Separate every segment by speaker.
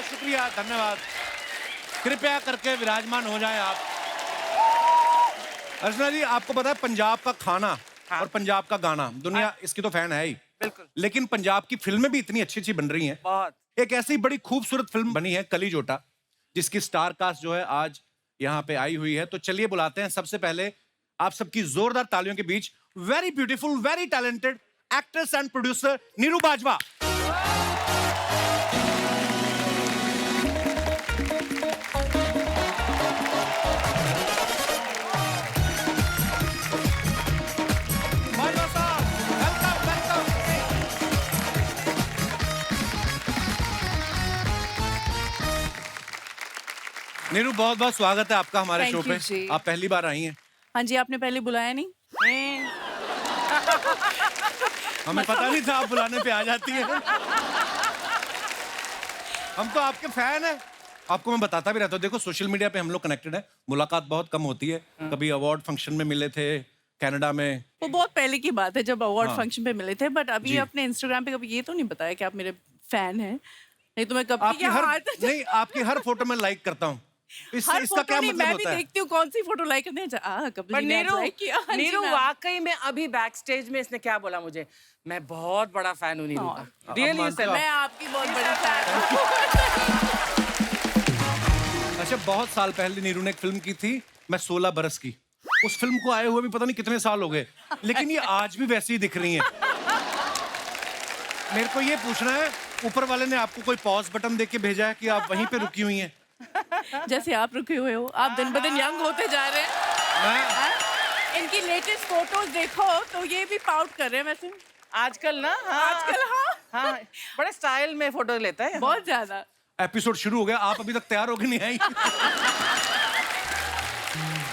Speaker 1: शुक्रिया, धन्यवाद। कृपया करके विराजमान हो जाएं आप। अर्चना जी, आपको पता है पंजाब का खाना और पंजाब का गाना, दुनिया इसकी तो फैन है ही।
Speaker 2: बिल्कुल।
Speaker 1: लेकिन पंजाब की फिल्में भी इतनी अच्छी अच्छी बन रही हैं।
Speaker 2: बहुत।
Speaker 1: एक ऐसी बड़ी खूबसूरत फिल्म बनी है कली जोटा, जिसकी स्टार कास्ट जो है आज यहाँ पे आई हुई है। तो चलिए बुलाते हैं सबसे पहले आप सबकी जोरदार तालियों के बीच very beautiful, very talented actress and producer Neeru Bajwa. Bajwa साहब, वेलकम वेलकम। नीरू, बहुत बहुत स्वागत है आपका हमारे
Speaker 3: Thank
Speaker 1: शो
Speaker 3: you
Speaker 1: पे।
Speaker 3: जी।
Speaker 1: आप पहली बार आई हैं।
Speaker 3: हाँ जी, आपने पहले बुलाया नहीं?
Speaker 1: हमें पता नहीं था आप बुलाने पे आ जाती हैं। हम तो आपके फैन हैं। आपको मैं बताता भी रहता हूँ, देखो सोशल मीडिया पे हम लोग कनेक्टेड हैं, मुलाकात बहुत कम होती है। कभी अवार्ड फंक्शन में मिले थे कनाडा में।
Speaker 3: वो बहुत पहले की बात है जब अवार्ड
Speaker 1: हाँ।
Speaker 3: फंक्शन पे मिले थे, बट अभी
Speaker 1: जी।
Speaker 3: अपने इंस्टाग्राम पे कभी ये तो नहीं बताया कि आप मेरे फैन हैं। नहीं तो मैं कब की
Speaker 1: आपकी हर
Speaker 3: यहाँ
Speaker 1: नहीं, आपकी हर फोटो में लाइक करता हूँ। इसका
Speaker 3: हर फोटो
Speaker 1: क्या
Speaker 3: नहीं,
Speaker 1: मतलब
Speaker 3: मैं
Speaker 1: होता
Speaker 3: भी
Speaker 1: है?
Speaker 3: देखती हूँ कौन सी फोटो लाइक करने
Speaker 2: पर नीरू, नीरू
Speaker 3: मैं
Speaker 2: वाकई में अभी बैक स्टेज में इसने क्या बोला मुझे, मैं बहुत बड़ा फैन हूँ नीरू का। रियली
Speaker 1: मानते हो?
Speaker 3: मैं आपकी बहुत बड़ी फैन हूँ।
Speaker 1: अच्छा, बहुत साल पहले नीरू ने एक फिल्म की थी, मैं 16 बरस की। उस फिल्म को आए हुए भी पता नहीं कितने साल हो गए, लेकिन ये आज भी वैसी ही दिख रही हैं। मेरे को ये पूछना है, ऊपर वाले ने आपको कोई पॉज बटन देके भेजा है कि आप वहीं पे रुकी हुई हैं?
Speaker 3: जैसे आप रुके हुए हो, आप दिन ब दिन यंग होते जा रहे हैं।
Speaker 1: मैं
Speaker 3: इनकी लेटेस्ट फोटोज देखो तो ये भी पाउट कर रहे हैं वैसे।
Speaker 2: आजकल ना, हाँ,
Speaker 3: आजकल
Speaker 2: हाँ, बड़े स्टाइल में फोटो लेता है।
Speaker 3: बहुत ज्यादा।
Speaker 1: एपिसोड शुरू हो गया, आप अभी तक तैयार होके नहीं आई।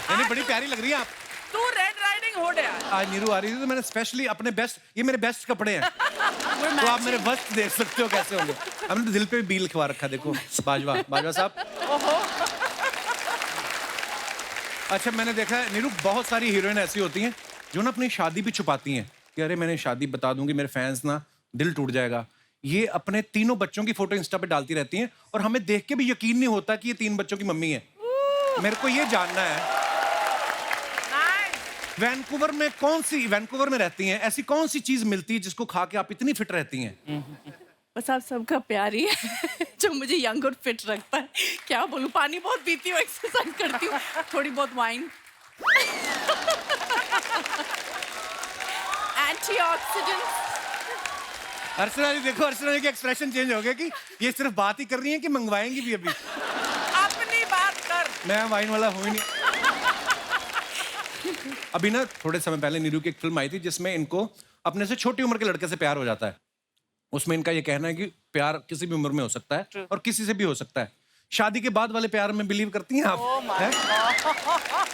Speaker 1: यानी बड़ी प्यारी लग रही है आप।
Speaker 2: तू रेड राइडिंग हो गया।
Speaker 1: आज नीरू आ रही थी तो मैंने स्पेशली अपने बेस्ट, ये मेरे बेस्ट कपड़े हैं, तो आप मेरे वस्त देख सकते हो कैसे होंगे। हमने दिल पे भी बील लिखवा रखा, देखो बाजवा, बाजवा साहब। अच्छा, मैंने देखा है नीरू, बहुत सारी हीरोइन ऐसी होती हैं जो ना अपनी शादी भी छुपाती हैं कि अरे मैंने शादी बता दूंगी, मेरे फैंस ना दिल टूट जाएगा। ये अपने तीनों बच्चों की फोटो इंस्टा पे डालती रहती हैं और हमें देख के भी यकीन नहीं होता कि ये 3 बच्चों की मम्मी है। मेरे को ये जानना है, वैंकूवर में वैंकूवर में रहती हैं, ऐसी कौन सी चीज मिलती है जिसको खा के आप इतनी फिट रहती हैं?
Speaker 3: बस आप सबका प्यार ही है जो मुझे यंग और फिट रखता है। क्या बोलूं, पानी बहुत पीती हूँ, एक्सरसाइज करती हूँ, थोड़ी बहुत वाइन, एंटीऑक्सीडेंट्स।
Speaker 1: अर्चना जी देखो, अर्चना जी के एक्सप्रेशन चेंज हो गया कि ये सिर्फ बात ही कर रही हैं कि मंगवाएंगी भी अभी।
Speaker 2: अपनी बात कर।
Speaker 1: मैं वाइन वाला हूँ ही नहीं। अभी ना थोड़े समय पहले नीरू की एक फिल्म आई थी जिसमें इनको अपने से छोटी उम्र के लड़के से प्यार हो जाता है। उसमें इनका ये कहना है कि प्यार किसी भी उम्र में हो सकता है और किसी से भी हो सकता है। शादी के बाद वाले प्यार में बिलीव करती हैं आप? हैं?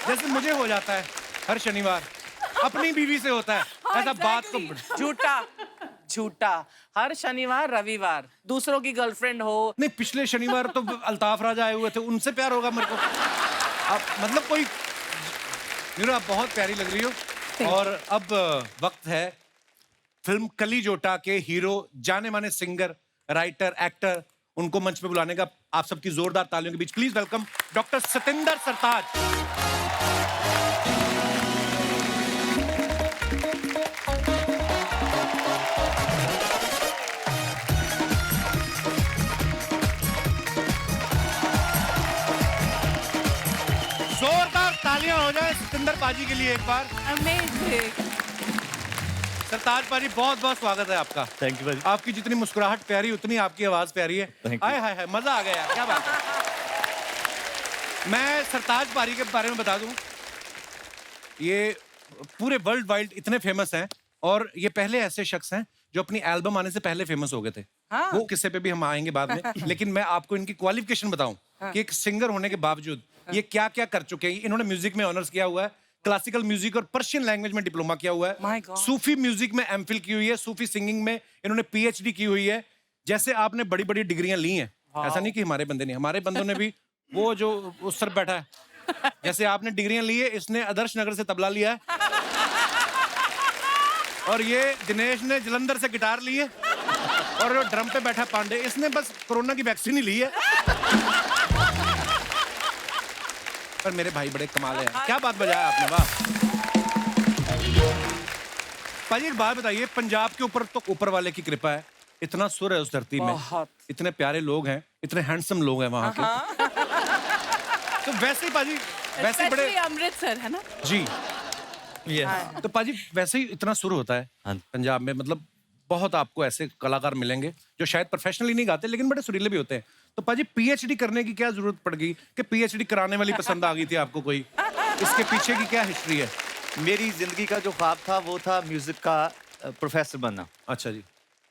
Speaker 1: जैसे मुझे हो जाता है हर शनिवार, अपनी बीवी से होता है। ऐसा बात को
Speaker 2: झूठा झूठा, हर शनिवार रविवार दूसरों की गर्लफ्रेंड हो।
Speaker 1: नहीं, पिछले शनिवार तो अल्ताफ राजा आए हुए थे, उनसे प्यार होगा मेरे को। आप मतलब कोई, नीरू आप बहुत प्यारी लग रही हो। और अब वक्त है फिल्म कली जोटा के हीरो, जाने माने सिंगर, राइटर, एक्टर, उनको मंच पे बुलाने का। आप सबकी जोरदार तालियों के बीच प्लीज वेलकम डॉक्टर सतिंदर सरताज। जोरदार तालियां हो जाए सतिंदर पाजी के लिए एक बार।
Speaker 3: अमेजिंग।
Speaker 1: सरताज पाजी, बहुत बहुत स्वागत है आपका।
Speaker 4: थैंक यू भाजी।
Speaker 1: आपकी जितनी मुस्कुराहट प्यारी उतनी आपकी आवाज प्यारी है।
Speaker 4: Thank you.
Speaker 1: हाय हाय हाय, मजा आ गया यार, क्या बात है। मैं सरताज पारी के बारे में बता दूं, ये पूरे वर्ल्ड वाइड इतने फेमस हैं और ये पहले ऐसे शख्स हैं जो अपनी एल्बम आने से पहले फेमस हो गए थे।
Speaker 2: हाँ।
Speaker 1: वो किस्से पे भी हम आएंगे बाद में। लेकिन मैं आपको इनकी क्वालिफिकेशन बताऊं कि एक सिंगर होने के बावजूद ये क्या क्या कर चुके हैं। इन्होंने म्यूजिक में ऑनर्स किया हुआ है, क्लासिकल म्यूजिक और पर्शियन लैंग्वेज में डिप्लोमा किया हुआ
Speaker 2: My
Speaker 1: है,
Speaker 2: God.
Speaker 1: सूफी म्यूजिक में एमफिल की हुई है, सूफी सिंगिंग में इन्होंने पीएचडी की हुई है। जैसे आपने बड़ी बड़ी डिग्रियां ली हैं, ऐसा नहीं कि हमारे बंदे नहीं, हमारे बंदों ने भी वो जो उस सर बैठा है, जैसे आपने डिग्रियां ली है, इसने आदर्श नगर से तबला लिया है और ये दिनेश ने जलंधर से गिटार ली है और जो ड्रम पे बैठा पांडे, इसने बस कोरोना की वैक्सीन ही ली है। पर मेरे भाई बड़े कमाल है, क्या बात बजाया आपने, वाह। भाई एक बात बताइए, पंजाब के ऊपर तो ऊपर वाले की कृपा है, इतना सुर है उस धरती में,
Speaker 2: बहुत।
Speaker 1: इतने प्यारे लोग हैं, इतने हैंडसम लोग हैं वहाँ के। तो वैसे ही पाजी, वैसे ही बड़े
Speaker 3: Especially अमृतसर है ना।
Speaker 1: जी, तो पाजी वैसे ही इतना सुर होता है पंजाब में, मतलब बहुत आपको ऐसे कलाकार मिलेंगे जो शायद प्रोफेशनली नहीं गाते लेकिन बड़े सुरीले भी होते हैं। तो पाजी पीएचडी करने की क्या जरूरत पड़ गई कि पीएचडी कराने वाली पसंद आ गई थी आपको कोई? इसके पीछे की क्या हिस्ट्री है?
Speaker 4: मेरी जिंदगी का जो ख्वाब था वो था म्यूजिक का प्रोफेसर बनना।
Speaker 1: अच्छा जी।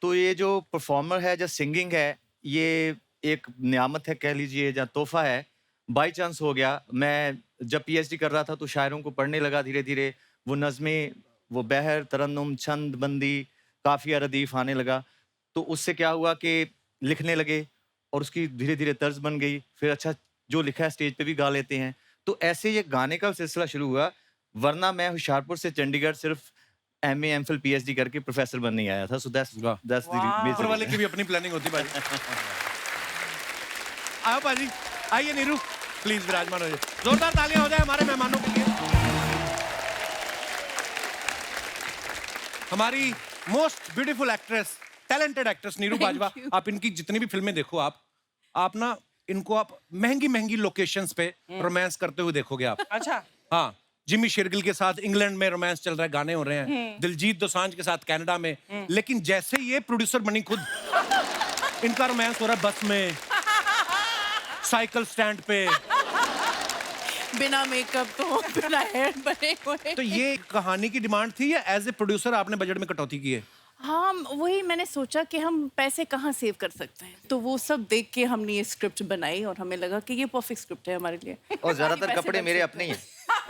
Speaker 4: तो ये जो परफॉर्मर है, जो सिंगिंग है, ये एक नियामत है कह लीजिए, या तोहफा है। बाई चांस हो गया, मैं जब पीएचडी कर रहा था तो शायरों को पढ़ने लगा धीरे धीरे, वो नज़में, वो बहर, तरन्नुम, छंद बंदी, काफिया, रदीफ आने लगा। तो उससे क्या हुआ कि लिखने लगे और उसकी धीरे धीरे तर्ज बन गई। फिर अच्छा जो लिखा है स्टेज पे भी गा लेते हैं। तो ऐसे ये गाने का सिलसिला शुरू हुआ। वरना मैं होशियारपुर से चंडीगढ़ सिर्फ एमए, एमफिल, पीएचडी करके प्रोफेसर बनने आया था। सो दैट्स
Speaker 1: ऊपर वाले की भी अपनी प्लानिंग होती है पाजी। आओ पाजी, आइए नीरू, प्लीज विराजमान हो जाए। जोरदार तालियां हो जाए हमारे मेहमानों के लिए। हमारी most beautiful actress, talented actress Neeru Bajwa.
Speaker 3: you.
Speaker 1: आप इनकी जितनी भी फिल्में देखो, आप ना इनको आप महंगी महंगी लोकेशंस पे रोमांस करते हुए देखोगे आप।
Speaker 2: अच्छा।
Speaker 1: हाँ, जिमी शेरगिल के साथ इंग्लैंड में रोमांस चल रहा है, गाने हो रहे हैं। दिलजीत दोसांझ के साथ कनाडा में। लेकिन जैसे ये प्रोड्यूसर बनी खुद, इनका रोमांस हो रहा है बस में, साइकिल स्टैंड पे।
Speaker 3: बिना मेकअप तो बिना हेयर बने हुए।
Speaker 1: तो ये कहानी की डिमांड थी या एज ए प्रोड्यूसर आपने बजट में कटौती की है?
Speaker 3: हाँ, वही मैंने सोचा कि हम पैसे कहाँ सेव कर सकते हैं, तो वो सब देख के हमने ये स्क्रिप्ट बनाई और हमें लगा कि ये परफेक्ट स्क्रिप्ट है हमारे लिए।
Speaker 4: और ज्यादातर
Speaker 3: पैसे
Speaker 4: कपड़े
Speaker 3: बच
Speaker 4: मेरे
Speaker 3: सकते
Speaker 4: अपने ही हैं।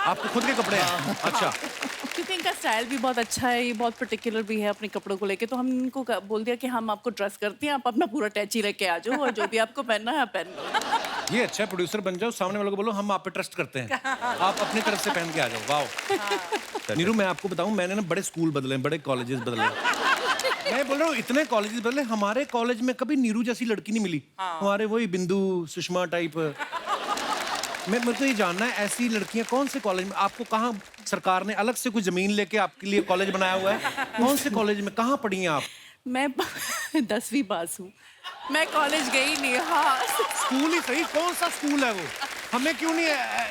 Speaker 1: आपको खुद के कपड़े हैं? अच्छा।
Speaker 3: क्योंकि इनका स्टाइल भी बहुत अच्छा है, ये बहुत पर्टिकुलर भी है अपने कपड़ों को लेके, तो हम इनको बोल दिया कि हम आपको ट्रस्ट करते हैं, आप अपना पूरा टैची लेके आ जाओ और जो भी आपको पहनना है आप पहन लो।
Speaker 1: ये अच्छा है, प्रोड्यूसर बन जाओ, सामने वालों को बोलो हम आप पे ट्रस्ट करते हैं, आप अपनी तरफ से पहन के आ जाओ। वाओ। नीरू, मैं आपको बताऊं, मैंने ना बड़े स्कूल बदले, बड़े कॉलेजेस बदले। मैं बोल रहा हूँ इतने कॉलेजेस बदले, हमारे कॉलेज में कभी नीरू जैसी लड़की नहीं मिली। हमारे वही बिंदु, सुषमा टाइप। मेरे को ये जानना है, ऐसी लड़कियां कौन से कॉलेज में, आपको कहाँ सरकार ने अलग से कोई जमीन लेके आपके लिए कॉलेज बनाया हुआ है? कौन से कॉलेज में, कहाँ पढ़ी हैं आप?
Speaker 3: मैं 10वीं पास हूँ, मैं कॉलेज गई नहीं। हाँ,
Speaker 1: स्कूल ही सही, कौन सा स्कूल है वो? हमें क्यों नहीं,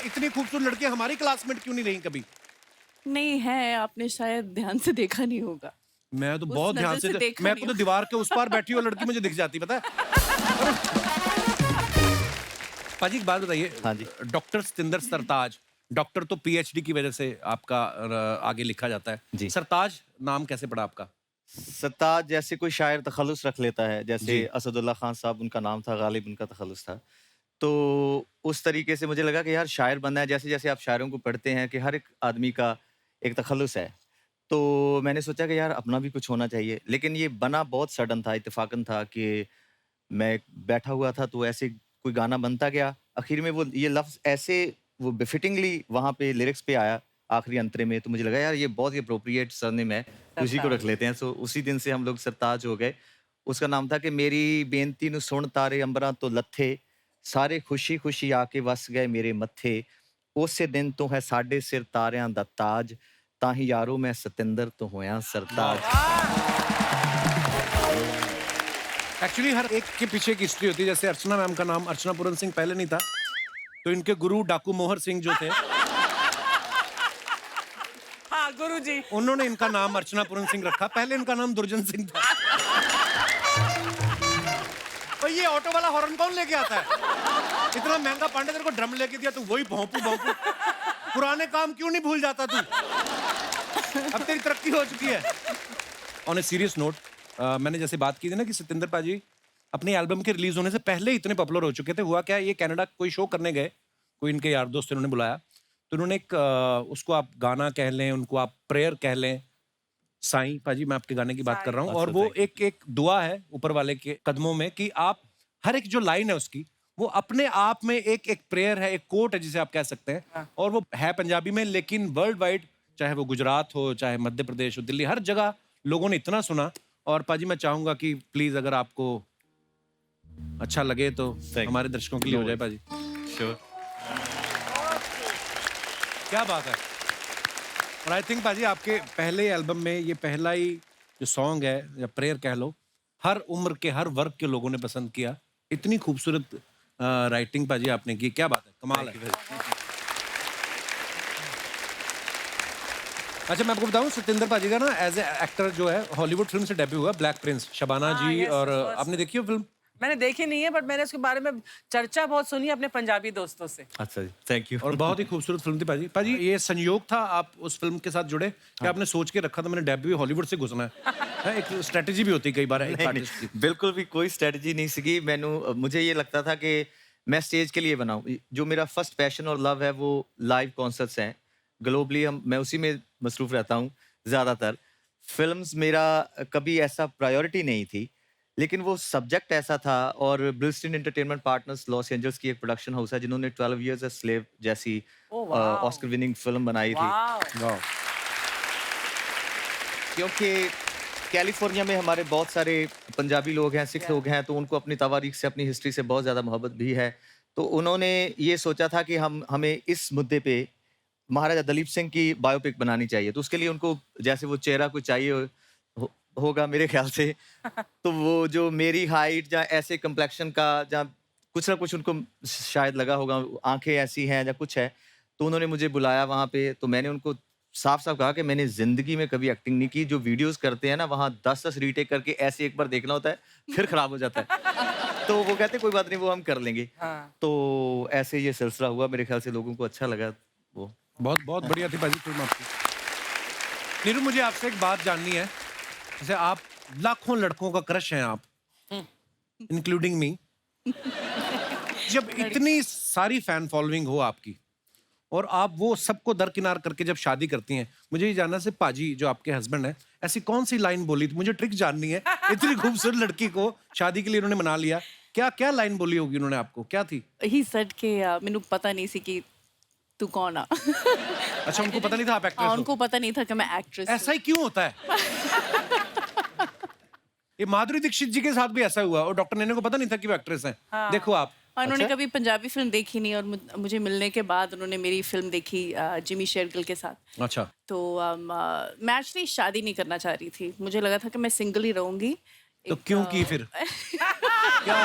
Speaker 1: इतनी खूबसूरत लड़कियां हमारी क्लासमेट क्यों नहीं रही कभी?
Speaker 3: नहीं है, आपने शायद ध्यान से देखा नहीं होगा।
Speaker 1: मैं तो
Speaker 3: उस
Speaker 1: बहुत ध्यान
Speaker 3: नज़र
Speaker 1: से
Speaker 3: से देखा
Speaker 1: मैं
Speaker 3: नहीं
Speaker 1: तो दीवार के उस पार बैठी हुई लड़की मुझे दिख जाती, पता है। पाजी एक बात बताइए।
Speaker 4: हाँ जी।
Speaker 1: डॉक्टर सतिंदर सरताज, डॉक्टर तो पीएचडी की वजह से आपका आगे लिखा जाता है
Speaker 4: जी।
Speaker 1: सरताज नाम कैसे पड़ा आपका?
Speaker 4: सत्ताज जैसे कोई शायर तखल्लुस रख लेता है,
Speaker 1: जी।
Speaker 4: जैसे असदुल्ला खान साहब उनका नाम था, गालिब उनका तखल्लुस था। तो उस तरीके से मुझे लगा कि यार शायर बनना है। जैसे जैसे आप शायरों को पढ़ते हैं कि हर एक आदमी का एक तखल्लुस है, तो मैंने सोचा कि यार अपना भी कुछ होना चाहिए। लेकिन ये बना बहुत सडन था, इत्तेफाकन था कि मैं बैठा हुआ था तो ऐसे कोई गाना बनता गया। आखिर में वो ये लफ्ज़ ऐसे वो बेफिटिंगली वहाँ पे लिरिक्स पे आया आखिरी अंतरे में, तो मुझे लगा यार ये बहुत ही अप्रोप्रिएट सरनेम है, उसी को रख लेते हैं। सो उसी दिन से हम लोग सरताज हो गए। उसका नाम था कि मेरी बेनती नु सुन तारे अंबरां तो लथे, सारे खुशी खुशी आके वस गए मेरे मत्थे, उसे दिन तो है साडे सिर तारियां दा ताज, ताही यारो मैं सतिंदर तो होया सरताज।
Speaker 1: एक्चुअली हर एक के पीछे एक हिस्ट्री होती है। जैसे अर्चना मैम का नाम अर्चना पूरन सिंह पहले नहीं था, तो इनके गुरु डाकू मोहर सिंह जो थे,
Speaker 2: हाँ गुरुजी,
Speaker 1: उन्होंने इनका नाम अर्चना पूरन सिंह रखा। पहले इनका नाम दुर्जन सिंह था। तो ये ऑटो वाला हॉर्न कौन लेके आता है? इतना महंगा पांडे तेरे को ड्रम लेके दिया, तू वही भोंपू भोंपू। पुराने काम क्यों नहीं भूल जाता तू? अब तेरी तरक्की हो चुकी है। ऑन ए सीरियस नोट, मैंने जैसे बात की थी ना कि सतिंदर पाजी अपनी एल्बम के रिलीज होने से पहले इतने पॉपुलर हो चुके थे। हुआ क्या, ये कनाडा कोई शो करने गए, कोई इनके यार दोस्त इन्होंने बुलाया, तो उन्होंने एक उसको आप गाना कह लें, उनको आप प्रेयर कह लें, साईं पाजी मैं आपके गाने की बात कर रहा हूँ, और वो एक एक दुआ है ऊपर वाले के कदमों में कि आप हर एक जो लाइन है उसकी वो अपने आप में एक एक प्रेयर है, एक कोट है जिसे आप कह सकते हैं। और वो है पंजाबी में, लेकिन वर्ल्ड वाइड, चाहे वो गुजरात हो, चाहे मध्य प्रदेश हो, दिल्ली, हर जगह लोगों ने इतना सुना और पाजी मैं चाहूंगा कि प्लीज अगर आपको अच्छा लगे तो
Speaker 4: you.
Speaker 1: हमारे दर्शकों के लिए हो जाए पाजी।
Speaker 4: श्योर।
Speaker 1: क्या बात है। और आई थिंक पाजी आपके पहले एल्बम में ये पहला ही जो सॉन्ग है या प्रेयर कह लो, हर उम्र के हर वर्ग के लोगों ने पसंद किया। इतनी खूबसूरत राइटिंग पाजी आपने की, क्या बात है, कमाल है। अच्छा मैं आपको बताऊं सत्येंद्र पाजी का ना एज ए एक्टर जो है हॉलीवुड फिल्म से डेब्यू हुआ, ब्लैक प्रिंस, शबाना
Speaker 2: हाँ,
Speaker 1: जी।
Speaker 2: yes,
Speaker 1: और
Speaker 2: of course.
Speaker 1: आपने देखी हो फिल्म?
Speaker 2: मैंने देखी नहीं है, बट मैंने उसके बारे में चर्चा बहुत सुनी है अपने पंजाबी दोस्तों से।
Speaker 4: अच्छा जी, थैंक यू।
Speaker 1: और बहुत ही खूबसूरत फिल्म थी पाजी। पाजी ये संयोग था आप उस फिल्म के साथ जुड़े कि आपने सोच के रखा था मैंने डेब्यू हॉलीवुड से घुसना है? एक स्ट्रेटजी भी होती है कई बार एक आर्टिस्ट की।
Speaker 4: बिल्कुल भी कोई स्ट्रेटजी नहीं सीखी मुझे ये लगता था कि मैं स्टेज के लिए बनाऊं। जो मेरा फर्स्ट पैशन और लव है वो लाइव कॉन्सर्ट्स हैं। ग्लोबली मैं उसी में मसरूफ रहता हूं ज़्यादातर। फिल्म्स मेरा कभी ऐसा प्रायोरिटी नहीं थी, लेकिन वो सब्जेक्ट ऐसा था। और ब्रिस्टन एंटरटेनमेंट पार्टनर्स लॉस एंजल्स की एक प्रोडक्शन हाउस है जिन्होंने 12 इयर्स अ स्लेव जैसी ऑस्कर विनिंग फिल्म बनाई थी।
Speaker 2: वाओ।
Speaker 4: क्योंकि कैलिफोर्निया में हमारे बहुत सारे पंजाबी लोग हैं, सिख लोग हैं, तो उनको अपनी तवारीख से, अपनी हिस्ट्री से बहुत ज़्यादा मोहब्बत भी है। तो उन्होंने ये सोचा था कि हमें इस मुद्दे पे महाराजा दलीप सिंह की बायोपिक बनानी चाहिए। तो उसके लिए उनको जैसे वो चेहरा कुछ चाहिए होगा मेरे ख्याल से। तो वो जो मेरी हाइट या ऐसे कम्प्लेक्शन का, जहाँ कुछ ना कुछ उनको शायद लगा होगा, आंखें ऐसी हैं या कुछ है, तो उन्होंने मुझे बुलाया वहाँ पे। तो मैंने उनको साफ साफ कहा कि मैंने जिंदगी में कभी एक्टिंग नहीं की। जो वीडियोस करते हैं ना, वहाँ 10-10 रीटेक करके ऐसे एक बार देखना होता है, फिर खराब हो जाता है। तो वो कहते कोई बात नहीं, वो हम कर लेंगे।
Speaker 2: हाँ।
Speaker 4: तो ऐसे ये सिलसिला हुआ। मेरे ख्याल से लोगों को अच्छा लगा। वो
Speaker 1: बहुत बहुत बढ़िया थी पाजी फिल्म आपकी। नीरू मुझे आपसे एक बात जाननी है। जैसे आप लाखों लड़कों का क्रश हैं आप, इंक्लूडिंग मी। जब इतनी सारी फैन फॉलोइंग हो आपकी और आप वो सबको दरकिनार करके जब शादी करती हैं, मुझे ये जानना से पाजी जो आपके हस्बैंड है, ऐसी कौन सी लाइन बोली थी? मुझे ट्रिक जाननी है। इतनी खूबसूरत लड़की को शादी के लिए उन्होंने मना लिया, क्या क्या लाइन बोली होगी उन्होंने आपको, क्या थी?
Speaker 3: ही सेड कि मैनू पता नहीं सी कि तू कौन आ।
Speaker 1: अच्छा उनको पता नहीं था आप एक्ट्रेस हो?
Speaker 3: उनको पता नहीं था कि मैं एक्ट्रेस।
Speaker 1: ऐसा ही क्यों होता है? ये माधुरी दीक्षित जी के साथ भी ऐसा हुआ और डॉक्टर नैना को पता नहीं था कि वो एक्ट्रेस हैं। देखो आप।
Speaker 3: और उन्होंने
Speaker 4: अच्छा?
Speaker 3: कभी पंजाबी फिल्म देखी नहीं, और मुझे मिलने के बाद उन्होंने मेरी फिल्म देखी जिमी शेरगिल के साथ।
Speaker 1: अच्छा
Speaker 3: तो मैं एक्चुअली शादी नहीं करना चाह रही थी। मुझे लगा था कि मैं सिंगल ही रहूंगी।
Speaker 1: तो क्यों की फिर? क्या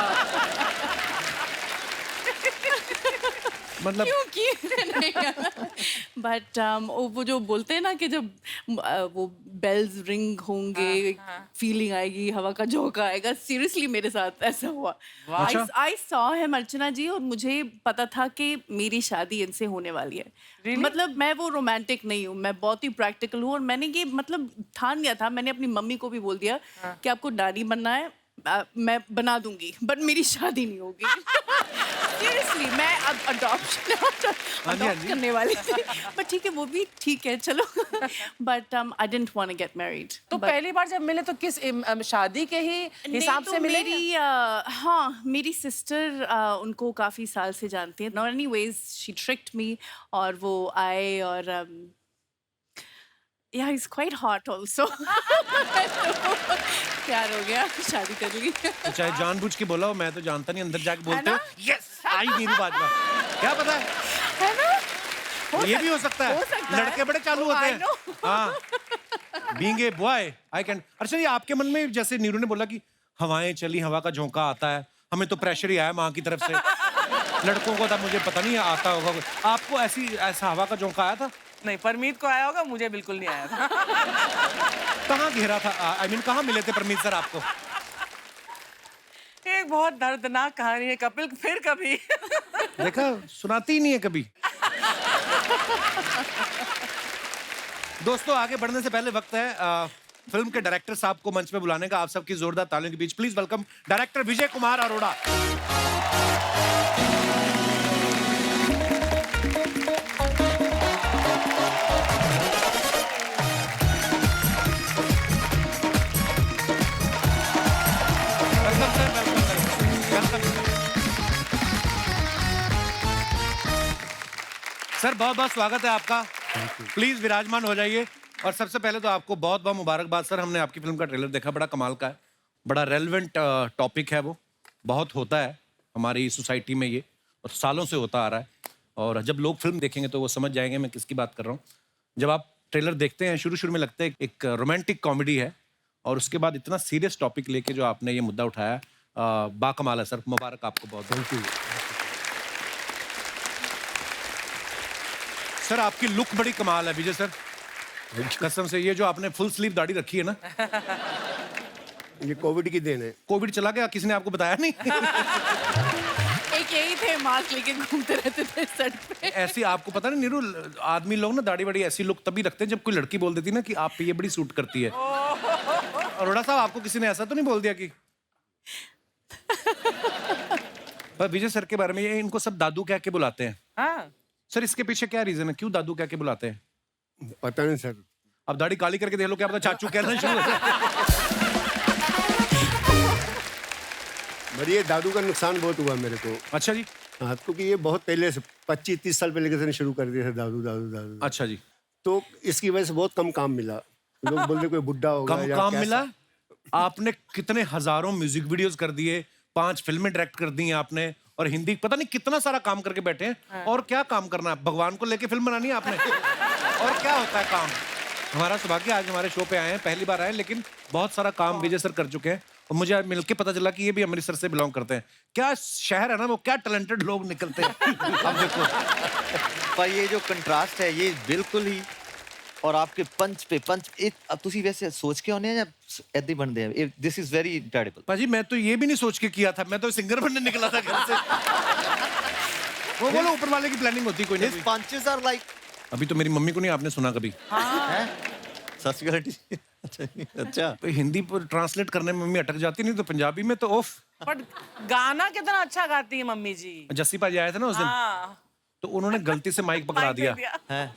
Speaker 1: मतलब
Speaker 3: बट वो जो बोलते हैं ना कि जब वो बेल्स रिंग होंगे, फीलिंग आएगी, हवा का झोंका आएगा। सीरियसली मेरे साथ ऐसा हुआ। आई सॉ हिम अर्चना जी, और मुझे पता था कि मेरी शादी इनसे होने वाली है। मतलब मैं वो रोमांटिक नहीं हूँ, मैं बहुत ही प्रैक्टिकल हूँ। और मैंने ये मतलब ठान लिया था, मैंने अपनी मम्मी को भी बोल दिया कि आपको नानी बनना है, मैं बना दूंगी, बट मेरी शादी नहीं होगी। सीरियसली मैं अब अडॉप्ट करने वाली थी, बट ठीक है, वो भी ठीक है, चलो। But I didn't want to get married.
Speaker 2: तो पहली बार जब मिले तो किस शादी के ही हिसाब से मिले?
Speaker 3: हाँ, मेरी सिस्टर उनको काफी साल से जानती है। नॉट एनीवेज शी ट्रिक्ड मी, और वो आए और yeah, he's quite hot also. प्यार हो गया, शादी कर ली।
Speaker 1: तो चाहे जानबूझ के बोला हो, मैं तो जानता नहीं, अंदर जाके बोलते हो यस आई नीरू बाजवा, क्या पता है ना? ये भी हो सकता है, लड़के बड़े चालू होते हैं। हाँ, being a boy I can. अच्छा ये आपके मन में, जैसे नीरू ने बोला कि हवाएं चली, हवा का झोंका आता है, हमें तो प्रेशर ही आया माँ की तरफ से, लड़कों को था मुझे पता नहीं आता होगा, आपको ऐसा हवा का झोंका आया था?
Speaker 2: नहीं, परमीत को आया होगा, मुझे बिल्कुल नहीं आया था।
Speaker 1: कहाँ घेरा था? आई मीन कहाँ मिले थे परमीत सर आपको?
Speaker 2: एक बहुत दर्दनाक कहानी है कपिल, फिर कभी।
Speaker 1: देखा, सुनाती ही नहीं है कभी। दोस्तों आगे बढ़ने से पहले वक्त है फिल्म के डायरेक्टर साहब को मंच पे बुलाने का। आप सबकी जोरदार तालियों के बीच please welcome director Vijay Kumar Arora. Sir बहुत बहुत स्वागत है आपका। प्लीज विराजमान हो जाइए। और सबसे पहले तो आपको बहुत बहुत मुबारकबाद सर, हमने आपकी फिल्म का ट्रेलर देखा, बड़ा कमाल का है, बड़ा रेलेवेंट टॉपिक है, वो बहुत होता है हमारी सोसाइटी में ये, और सालों से होता आ रहा है, और जब लोग फिल्म देखेंगे तो वो समझ जाएंगे मैं किसकी बात कर रहा हूँ। जब आप ट्रेलर देखते हैं शुरू शुरू में लगता है एक रोमांटिक कॉमेडी है, और उसके बाद इतना सीरियस टॉपिक लेके जो आपने ये मुद्दा उठाया, बाकमाल है सर, मुबारक आपको बहुत। थैंक यू सर, आपकी लुक बड़ी कमाल है विजय सर, कसम से। ये जो आपने फुल स्लीव दाढ़ी रखी है ना,
Speaker 5: ये कोविड की देन है।
Speaker 1: कोविड चला गया, किसी ने आपको बताया नहीं?
Speaker 3: एक यही थे, मास्क लेके घूमते रहते थे सेट पे।
Speaker 1: ऐसी आपको पता नहीं नीरू, आदमी लोग ना दाढ़ी बड़ी ऐसी लुक तभी रखते हैं जब कोई लड़की बोल देती ना कि आप पे ये बड़ी सूट करती है। अरोड़ा साहब, आपको किसी ने ऐसा तो नहीं बोल दिया कि? पर विजय सर के बारे में, ये इनको सब दादू कह के बुलाते हैं।
Speaker 2: हाँ।
Speaker 1: सर इसके पीछे क्या रीजन है, क्यों दादू कह के बुलाते हैं?
Speaker 5: पता नहीं सर।
Speaker 1: अब दाढ़ी काली करके देख लो, क्या पता चाचू कहना शुरू हो जाए।
Speaker 5: पर ये दादू का नुकसान बहुत हुआ मेरे को।
Speaker 1: अच्छा जी।
Speaker 5: हाँ, क्योंकि ये बहुत पहले से 25-30 साल पहले से शुरू कर दिया था दादू दादू दादू।
Speaker 1: अच्छा जी।
Speaker 5: तो इसकी वजह से बहुत कम काम मिला। लोग बोलते कोई बुड्ढा होगा
Speaker 1: कम
Speaker 5: या
Speaker 1: काम
Speaker 5: कैसा।
Speaker 1: मिला? आपने कितने हजारों म्यूजिक वीडियोस कर दिए, 5 फिल्में डायरेक्ट कर दी हैं आपने, और हिंदी पता नहीं कितना सारा काम करके बैठे हैं। और क्या काम करना है? भगवान को लेके फिल्म बनानी है आपने? और क्या होता है काम? हमारा सौभाग्य आज हमारे शो पे आए हैं, पहली बार आए, लेकिन बहुत सारा काम विजय सर कर चुके हैं, और मुझे आज मिलके पता चला कि ये भी अमृतसर से बिलोंग करते हैं। क्या शहर है ना वो, क्या टैलेंटेड लोग निकलते हैं। अब देखो,
Speaker 4: पर ये जो कंट्रास्ट है ये बिल्कुल ही, और आपके पंच अब तुसी वैसे सोच के होने या ऐसे ही बनते हैं? This is very incredible.
Speaker 1: पाजी मैं तो ये भी नहीं सोच के किया था, मैं तो सिंगर बनने निकला था घर से। वो बोलो ऊपर वाले की प्लानिंग होती कोई
Speaker 4: His
Speaker 1: नहीं।
Speaker 4: punches are like
Speaker 1: अभी तो मेरी मम्मी को नहीं आपने सुना कभी।
Speaker 4: हैं? सत श्री अकाल आंटी। अच्छा
Speaker 1: तो हिंदी पर ट्रांसलेट करने में मम्मी अटक जाती, नहीं तो पंजाबी में तो ओफ।
Speaker 2: पर गाना कितना अच्छा गाती है मम्मी जी।
Speaker 1: जस्सी पाजी आए थे ना उस दिन,
Speaker 2: हाँ।
Speaker 1: तो उन्होंने गलती से माइक पकड़ा
Speaker 2: माइक दे
Speaker 1: दिया।
Speaker 4: है।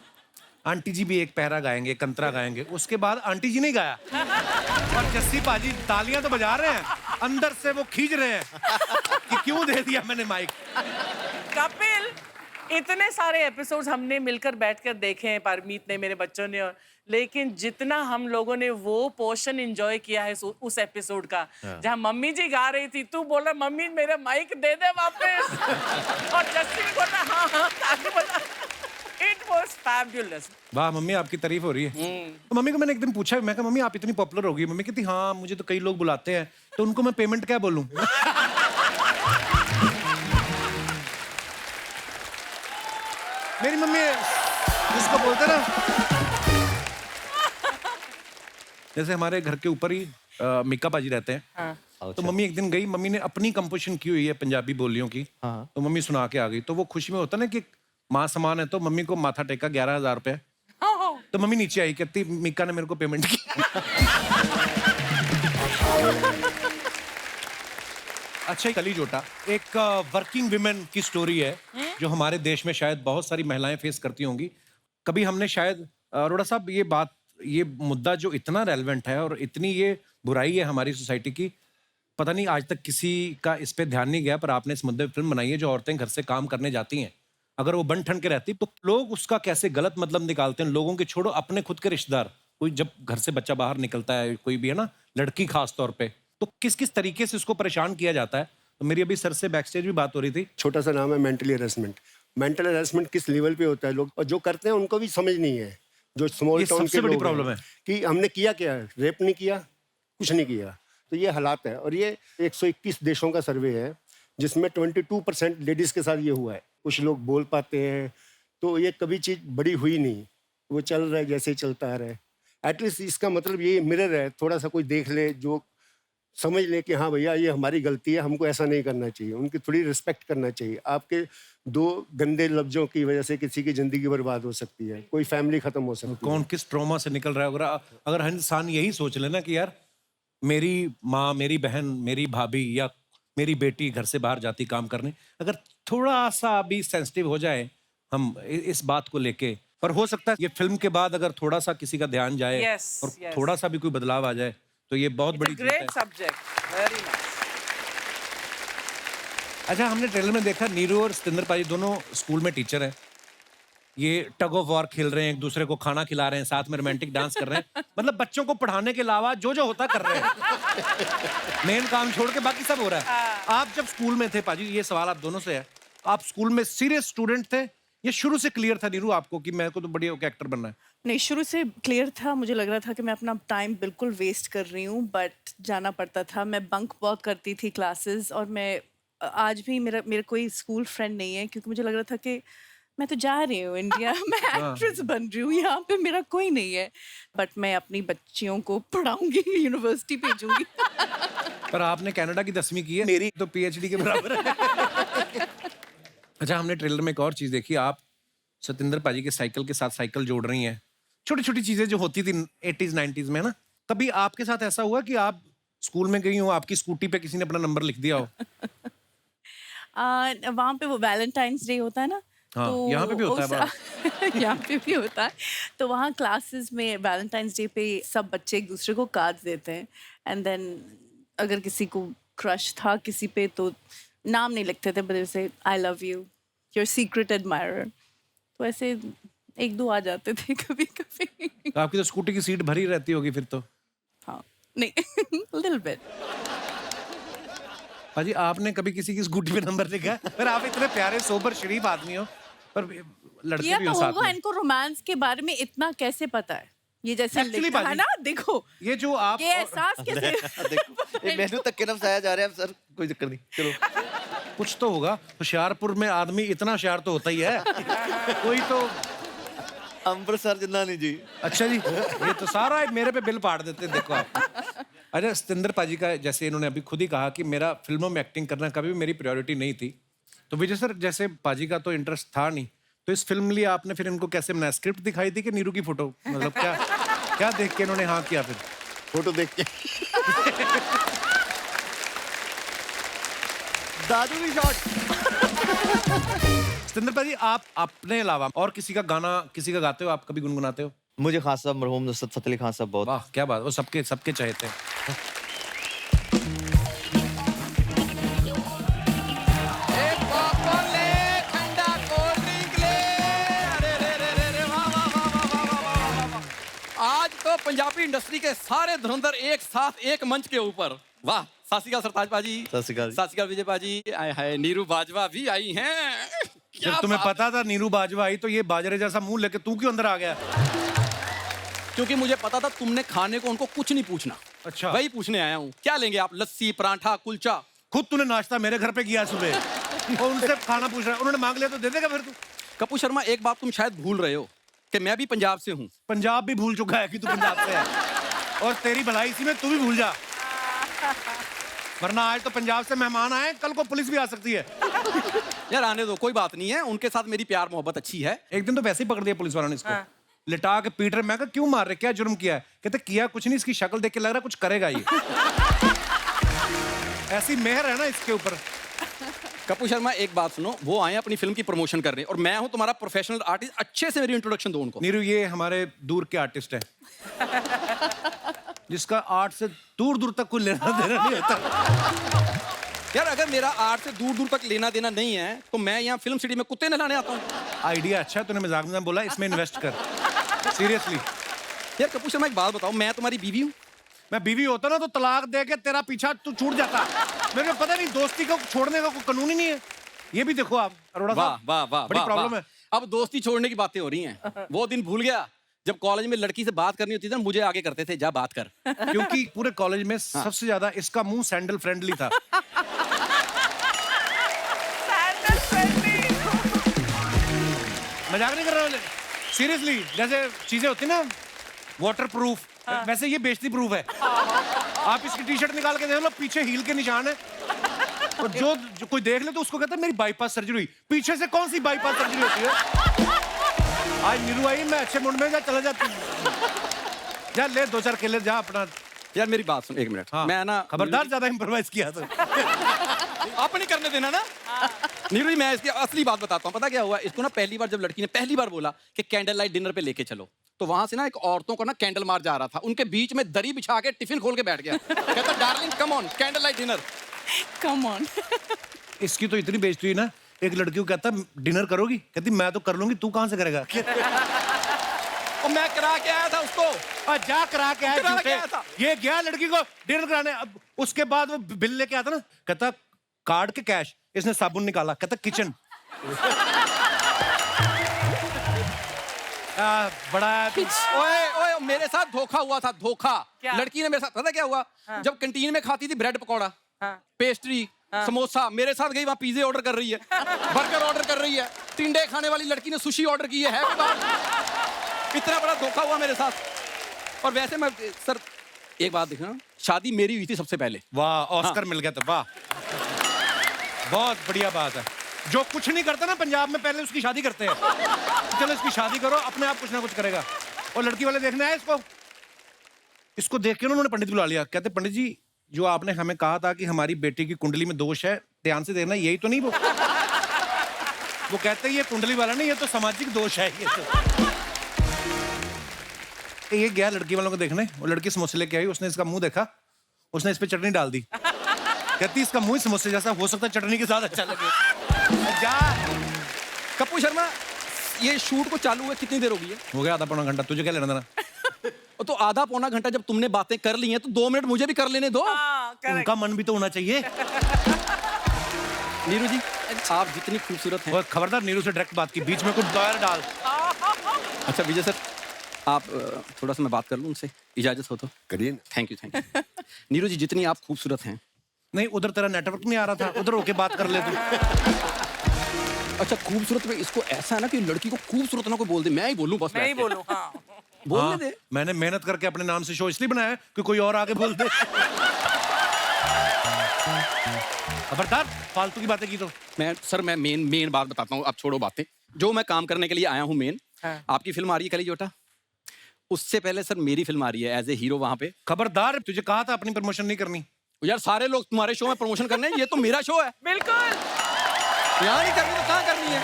Speaker 1: आंटी जी भी एक पहरा गाएंगे, कंतरा गाएंगे, उसके बाद आंटी जी नहीं गाया, और जस्सी पाजी तालियां तो बजा रहे हैं, अंदर से वो खींच रहे हैं कि क्यों दे दिया मैंने माइक।
Speaker 2: कपिल, इतने सारे एपिसोड्स हमने मिलकर बैठकर देखे हैं, परमीत ने, मेरे बच्चों ने, लेकिन जितना हम लोगों ने वो पोर्शन एंजॉय किया है उस एपिसोड का, जहां मम्मी जी गा रही थी, तू बोल रहा मम्मी मेरा माइक दे दे वापस, और जस्सी भी बोल रहा हाँ हाँ ताली बजा। It was fabulous.
Speaker 1: वाह मम्मी, आपकी तारीफ हो रही है। तो मम्मी को मैंने एक दिन पूछा, मैं कहा मम्मी आप इतनी पॉपुलर हो गई, मम्मी कहती हाँ मुझे तो कई लोग बुलाते हैं, तो उनको मैं पेमेंट क्या बोलूं? मेरी मम्मी जिसको बोलते ना, जैसे हमारे घर के ऊपर ही मिक्का पाजी रहते हैं।
Speaker 2: हाँ।
Speaker 1: तो मम्मी एक दिन गई, मम्मी ने अपनी कंपोजिशन की हुई है पंजाबी बोलियों की,
Speaker 4: हाँ।
Speaker 1: तो मम्मी सुना के आ गई। तो वो खुशी में होता ना कि माँ समान है, तो मम्मी को माथा टेका 11,000 रुपए। तो मम्मी नीचे आई, कहती मिक्का ने मेरे को पेमेंट की। अच्छा, कली जोटा एक वर्किंग विमेन की स्टोरी है जो हमारे देश में शायद बहुत सारी महिलाएं फेस करती होंगी। कभी हमने शायद अरोड़ा साहब ये मुद्दा जो इतना रेलेवेंट है और इतनी ये बुराई है हमारी सोसाइटी की, पता नहीं आज तक किसी का इस पे ध्यान नहीं गया, पर आपने इस मुद्दे पे फिल्म बनाई है। जो औरतें घर से काम करने जाती हैं, अगर वो बन ठन के रहती तो लोग उसका कैसे गलत मतलब निकालते हैं। लोगों के छोड़ो, अपने खुद के रिश्तेदार, कोई जब घर से बच्चा बाहर निकलता है, कोई भी है ना, लड़की खास तौर पे, तो किस किस तरीके से उसको परेशान किया जाता है। तो मेरी अभी सर से बैक स्टेज भी बात हो रही थी।
Speaker 5: छोटा सा नाम है मेंटली हरेसमेंट। मेंटल हरेसमेंट किस लेवल पे होता है, लोग और जो करते हैं उनको भी समझ नहीं है। जो स्मॉल टाउन के
Speaker 1: सबसे बड़ी
Speaker 5: लोग हैं,
Speaker 1: प्रॉब्लम है
Speaker 5: कि हमने किया क्या, रेप नहीं किया, कुछ नहीं किया। तो ये हालात है, और ये 121 देशों का सर्वे है जिसमें 22% लेडीज के साथ ये हुआ है। कुछ लोग बोल पाते हैं, तो ये कभी चीज़ बड़ी हुई नहीं, वो चल रहा है जैसे ही चलता आ रहा है। एटलीस्ट इसका मतलब ये मिरर है, थोड़ा सा कोई देख ले, जो समझ ले कि हाँ भैया ये हमारी गलती है, हमको ऐसा नहीं करना चाहिए। उनकी थोड़ी रिस्पेक्ट करना चाहिए। आपके 2 गंदे लफ्जों की वजह से किसी की जिंदगी बर्बाद हो सकती है, कोई फैमिली खत्म हो सकती है।
Speaker 1: कौन किस ट्रॉमा से निकल रहा है। अगर हर इंसान यही सोच लेना कि यार मेरी माँ, मेरी बहन, मेरी भाभी या मेरी बेटी घर से बाहर जाती काम करने, अगर थोड़ा सा भी सेंसिटिव हो जाए हम इस बात को लेके, पर हो सकता है ये फिल्म के बाद अगर थोड़ा सा किसी का ध्यान जाए और थोड़ा सा भी कोई बदलाव आ जाए तो ये बहुत बड़ी जीत है।
Speaker 2: Great subject, very nice.
Speaker 1: अच्छा, हमने ट्रेलर में देखा नीरू और सतिंदर पाजी दोनों स्कूल में टीचर हैं। ये टग ऑफ वॉर खेल रहे हैं, एक दूसरे को खाना खिला रहे हैं, साथ में रोमांटिक डांस कर रहे हैं, मतलब बच्चों को पढ़ाने के अलावा जो जो होता कर रहे हैं, मेन काम छोड़ के बाकी सब हो रहा है। आप जब स्कूल में थे पाजी, ये सवाल आप दोनों से है, आप स्कूल में सीरियस स्टूडेंट थे या शुरू से क्लियर था नीरू आपको कि मेरे को तो बढ़िया एक्टर बनना है?
Speaker 3: नहीं, शुरू से क्लियर था। मुझे लग रहा था कि मैं अपना टाइम बिल्कुल वेस्ट कर रही हूँ, बट जाना पड़ता था। मैं बंक वर्क करती थी क्लासेस, और मैं आज भी मेरा कोई स्कूल फ्रेंड नहीं है, क्योंकि मुझे लग रहा था कि मैं तो जा रही हूँ इंडिया, मैं एक्ट्रेस बन रही हूँ, यहाँ पे मेरा कोई नहीं है। बट मैं अपनी बच्चियों को पढ़ाऊंगी, यूनिवर्सिटी भेजूंगी।
Speaker 1: पर आपने कनाडा की 10वीं की है, मेरी तो पीएचडी के बराबर है। अच्छा, हमने ट्रेलर में एक और चीज देखी, आप सतिंदर पाजी के साइकिल के साथ साइकिल जोड़ रही हैं, छोटी छोटी चीजें जो होती थी 80s 90s में ना। कभी आपके साथ ऐसा हुआ कि आप स्कूल में गई हो, आपकी स्कूटी पे किसी ने अपना नंबर लिख दिया हो?
Speaker 3: वहाँ पे वो वैलेंटाइंस डे होता है ना,
Speaker 1: हाँ,
Speaker 3: तो
Speaker 1: यहाँ पे भी होता है
Speaker 3: उस यहाँ पे भी होता है। तो वहाँ क्लासेस में वैलेंटाइंस डे पे सब बच्चे एक दूसरे को कार्ड्स देते हैं, एंड देन अगर किसी को क्रश था किसी पे तो नाम नहीं लिखते थे, बट से I love you, your secret admirer. तो ऐसे एक दो आ जाते थे कभी कभी।
Speaker 1: तो आपकी तो स्कूटी की सीट भरी रहती होगी फिर तो।
Speaker 3: हाँ, नहीं, लिटिल बिट।
Speaker 1: पाजी, आपने कभी किसी की स्कूटी पे नंबर लिखा है? पर आप इतने प्यारे सोबर शरीफ आदमी हो, पर लड़के
Speaker 3: किया
Speaker 1: भी
Speaker 3: तो
Speaker 1: हो साथ
Speaker 3: होगा,
Speaker 1: में।
Speaker 3: इनको रोमांस के बारे में इतना कैसे पता है? ये जैसे
Speaker 1: Actually,
Speaker 3: लिखा है
Speaker 1: बाजी,
Speaker 3: ना, देखो
Speaker 1: ये जो आप
Speaker 3: ये एहसास कैसे?
Speaker 4: देखो, ये मेनू तक के नाम साया जा रहा है सर, कोई दिक्कत नहीं, चलो।
Speaker 1: कुछ तो होगा, होशियारपुर में आदमी इतना होशियार तो होता ही है। कोई तो
Speaker 4: अमृतसर जिन्ना नहीं जी।
Speaker 1: अच्छा जी, ये तो सारा मेरे पे बिल पाड़ देते हैं, देखो आप। अच्छा, सतिंदर पाजी का जैसे इन्होंने अभी खुद ही कहा कि मेरा फिल्मों में एक्टिंग करना कभी भी मेरी प्रायोरिटी नहीं थी, तो विजय सर जैसे पाजी का तो इंटरेस्ट था नहीं, तो इस फिल्म लिए आपने फिर इनको कैसे बनाया? स्क्रिप्ट दिखाई थी कि नीरू की फोटो, मतलब क्या क्या देख के इन्होंने हाँ किया? फिर
Speaker 4: फोटो देख के दादू की शॉट।
Speaker 1: सतिंदर पाजी, आप अपने अलावा और किसी का गाना किसी का गाते हो, आप कभी गुनगुनाते हो?
Speaker 4: मुझे खास साहब मरहूम नुसरत फतेह अली खान साहब बहुत।
Speaker 1: वाह, क्या बात, वो सबके सबके चाहते हैं।
Speaker 6: आज तो पंजाबी इंडस्ट्री के सारे धुरंधर एक साथ एक मंच के ऊपर। वाह, सत श्री अकाल सरताज पाजी।
Speaker 4: सत श्री अकाल।
Speaker 6: सत श्री अकाल विजय पाजी। आए हाय, नीरू बाजवा भी आई हैं।
Speaker 1: जब तुम्हें पता था नीरू बाजवा आई, तो ये बाजरे जैसा मुंह लेके तू क्यों अंदर आ गया?
Speaker 6: क्योंकि मुझे पता था तुमने खाने को उनको कुछ नहीं पूछना।
Speaker 1: अच्छा,
Speaker 6: वही पूछने आया हूँ, क्या लेंगे आप? लस्सी, पराठा, कुलचा?
Speaker 1: खुद तूने नाश्ता मेरे घर पे किया सुबह और उनसे खाना पूछ रहा है, उन्होंने मांग लिया तो दे देगा फिर तू?
Speaker 6: कपूर शर्मा, एक बात तुम शायद भूल रहे हो कि मैं भी पंजाब से हूँ।
Speaker 1: पंजाब भी भूल चुका है कि तू पंजाब से है, और तेरी भलाई इसी में तू भी भूल जा, वरना आज तो पंजाब से मेहमान आए, कल को पुलिस भी आ सकती है।
Speaker 6: यार आने दो, कोई बात नहीं है, उनके साथ मेरी प्यार मोहब्बत अच्छी है।
Speaker 1: एक दिन तो वैसे ही पकड़ दिया पुलिस वालों ने इसको, लिटा के पीट रहे। मैं कहा क्यों मार रहे, क्या जुर्म किया है? कहते किया कुछ नहीं, इसकी शक्ल देख के लग रहा कुछ करेगा ये। ऐसी मेहर है ना इसके ऊपर।
Speaker 6: कपूर शर्मा, एक बात सुनो, वो आए अपनी फिल्म की प्रमोशन करने और मैं हूँ तुम्हारा प्रोफेशनल आर्टिस्ट, अच्छे से मेरी इंट्रोडक्शन दो उनको।
Speaker 1: नीरू, ये हमारे दूर के आर्टिस्ट है, जिसका आर्ट से दूर दूर तक कोई लेना देना नहीं होता।
Speaker 6: यार अगर मेरा आर्ट से दूर दूर तक लेना देना नहीं है तो मैं यहाँ फिल्म सिटी में कुत्ते नहलाने आता हूँ।
Speaker 1: आइडिया अच्छा है, तूने मजाक में बोला, इसमें इन्वेस्ट कर, सीरियसली।
Speaker 6: यार कपूर शर्मा, एक बात बताओ, मैं तुम्हारी बीवी हूँ।
Speaker 1: मैं बीवी होता ना तो तलाक दे के तेरा पीछा तू छूट जाता। मेरे को पता नहीं, दोस्ती को छोड़ने का कोई कानून ही नहीं है। ये भी देखो आप, अरोड़ा
Speaker 6: वाह
Speaker 1: साहब,
Speaker 6: वाह वाह,
Speaker 1: बड़ी प्रॉब्लम है।
Speaker 6: अब दोस्ती छोड़ने की बातें हो रही हैं। वो दिन भूल गया जब कॉलेज में लड़की से बात करनी होती थी ना, मुझे आगे करते थे, जा बात कर।
Speaker 1: क्योंकि पूरे कॉलेज में सबसे ज्यादा इसका मुंह सैंडल फ्रेंडली था। मजाक नहीं कर रहा हूँ, सीरियसली। जैसे चीजें होती ना वाटर प्रूफ, वैसे ये बेइज्जती प्रूफ है। आप इसकी टी शर्ट निकाल के देख लो, पीछे हील के निशान है, और जो कोई देख ले तो उसको कहता है मेरी बाईपास सर्जरी हुई। पीछे से कौन सी बाईपास सर्जरी होती है? आज नीरू आई, मैं अच्छे मूड में, जा चला जाती जा, ले 2-4 केले, जा अपना।
Speaker 6: यार मेरी बात सुन, एक मिनट।
Speaker 1: हाँ,
Speaker 6: मैं ना
Speaker 1: खबरदार ज्यादा इम्प्रोवाइज किया तो।
Speaker 6: आप नहीं करने देना ना। नीरू जी, मैं इसकी असली बात बताता हूँ। पता क्या हुआ, इसको ना पहली बार जब लड़की ने पहली बार बोला कि कैंडल लाइट डिनर पे लेके चलो, तो वहां से ना एक औरतों को ना कैंडल मार जा रहा था, उनके बीच में दरी बिछा के टिफिन खोल के बैठ गया। कहता darling come on, candle light dinner.
Speaker 3: Come on.
Speaker 1: इसकी तो इतनी बेइज्जती हुई ना एक लड़की को कहता डिनर करोगी, कहती मैं तो कर लूंगी, तू कहाँ से करेगा?
Speaker 6: और मैं करा के आया था उसको।
Speaker 1: और जा करा के आया
Speaker 6: करा के
Speaker 1: झूठे।
Speaker 6: आया था।
Speaker 1: ये गया लड़की को डिनर कराने, अब उसके बाद वो बिल लेके आता ना, कहता कार्ड के कैश, इसने साबुन निकाला, कहता किचन। बड़ा
Speaker 6: ओए ओए मेरे साथ धोखा हुआ था, धोखा।
Speaker 2: क्या?
Speaker 6: लड़की ने मेरे साथ पता क्या हुआ? जब कैंटीन में खाती थी ब्रेड पकौड़ा,
Speaker 2: हाँ।
Speaker 6: पेस्ट्री, समोसा, मेरे साथ गई वहां पिज्जे ऑर्डर कर रही है, बर्गर ऑर्डर कर रही है, टिंडे खाने वाली लड़की ने सुशी ऑर्डर की है कोई बात? इतना बड़ा धोखा हुआ मेरे साथ। और वैसे मैं सर एक बात देखना, शादी मेरी हुई थी सबसे पहले।
Speaker 1: वाह, ऑस्कर मिल गया था, वाह, बहुत बढ़िया बात है। जो कुछ नहीं करता ना पंजाब में, पहले उसकी शादी करते हैं। चलो इसकी शादी करो, अपने आप कुछ ना कुछ करेगा। और लड़की वाले देखने आए इसको, इसको देख के उन्होंने पंडित बुला लिया, कहते पंडित जी जो आपने हमें कहा था कि हमारी बेटी की कुंडली में दोष है, ध्यान से देखना, यही तो नहीं वो? वो कहते ये कुंडली वाला नहीं, ये तो सामाजिक दोष है। ये गया लड़की वालों को देखने, वो लड़की समोसे लेके आई, उसने इसका मुंह देखा, उसने इस पे चटनी डाल दी, कहती इसका मुंह समोसे जैसा, हो सकता है चटनी के साथ अच्छा लगे। जा
Speaker 6: कपूर शर्मा, ये शूट को चालू हुए कितनी देर हो गई है?
Speaker 1: हो गया आधा पौना घंटा, तुझे क्या लेना देना?
Speaker 6: तो आधा पौना घंटा जब तुमने बातें कर ली हैं तो 2 मिनट मुझे भी कर लेने दो।
Speaker 2: हाँ, correct।
Speaker 1: उनका मन भी तो होना चाहिए।
Speaker 6: नीरू जी, आप जितनी खूबसूरत हैं।
Speaker 1: और खबरदार नीरू से डायरेक्ट बात की, बीच में कुछ दायर डाल।
Speaker 6: अच्छा विजय सर, आप थोड़ा सा मैं बात कर लूं उनसे, इजाजत हो तो?
Speaker 5: करिए ना।
Speaker 6: Thank you. नीरू जी जितनी आप खूबसूरत हैं।
Speaker 1: नहीं, उधर तेरा नेटवर्क नहीं आ रहा था, उधर होके बात कर ले तू।
Speaker 6: अच्छा खूबसूरत में इसको ऐसा है ना कि लड़की को खूबसूरत ना कोई बोल दे, मैं ही बोलूं बस।
Speaker 2: मैं ही
Speaker 6: बैठ के।
Speaker 2: बोलूं, हाँ।
Speaker 6: बोलने
Speaker 1: हाँ,
Speaker 6: दे।
Speaker 1: मैंने मेहनत करके अपने नाम से शो इसलिए बनाया है कि कोई और आगे बोल दे। खबरदार, फालतू की बातें की तो।
Speaker 6: मैं मेन बात बताता हूँ, आप छोड़ो बातें। जो मैं काम करने के लिए आया हूँ मेन,
Speaker 2: हाँ।
Speaker 6: आपकी फिल्म आ रही है कलीजोटा, उससे पहले सर मेरी फिल्म आ रही है एज ए हीरो वहां पे।
Speaker 1: खबरदार, तुझे कहा था अपनी प्रमोशन नहीं करनी।
Speaker 6: यार सारे लोग तुम्हारे शो में प्रमोशन करने हैं, ये तो मेरा शो है।
Speaker 2: बिल्कुल।
Speaker 6: यहाँ नहीं करनी तो कहाँ करनी है?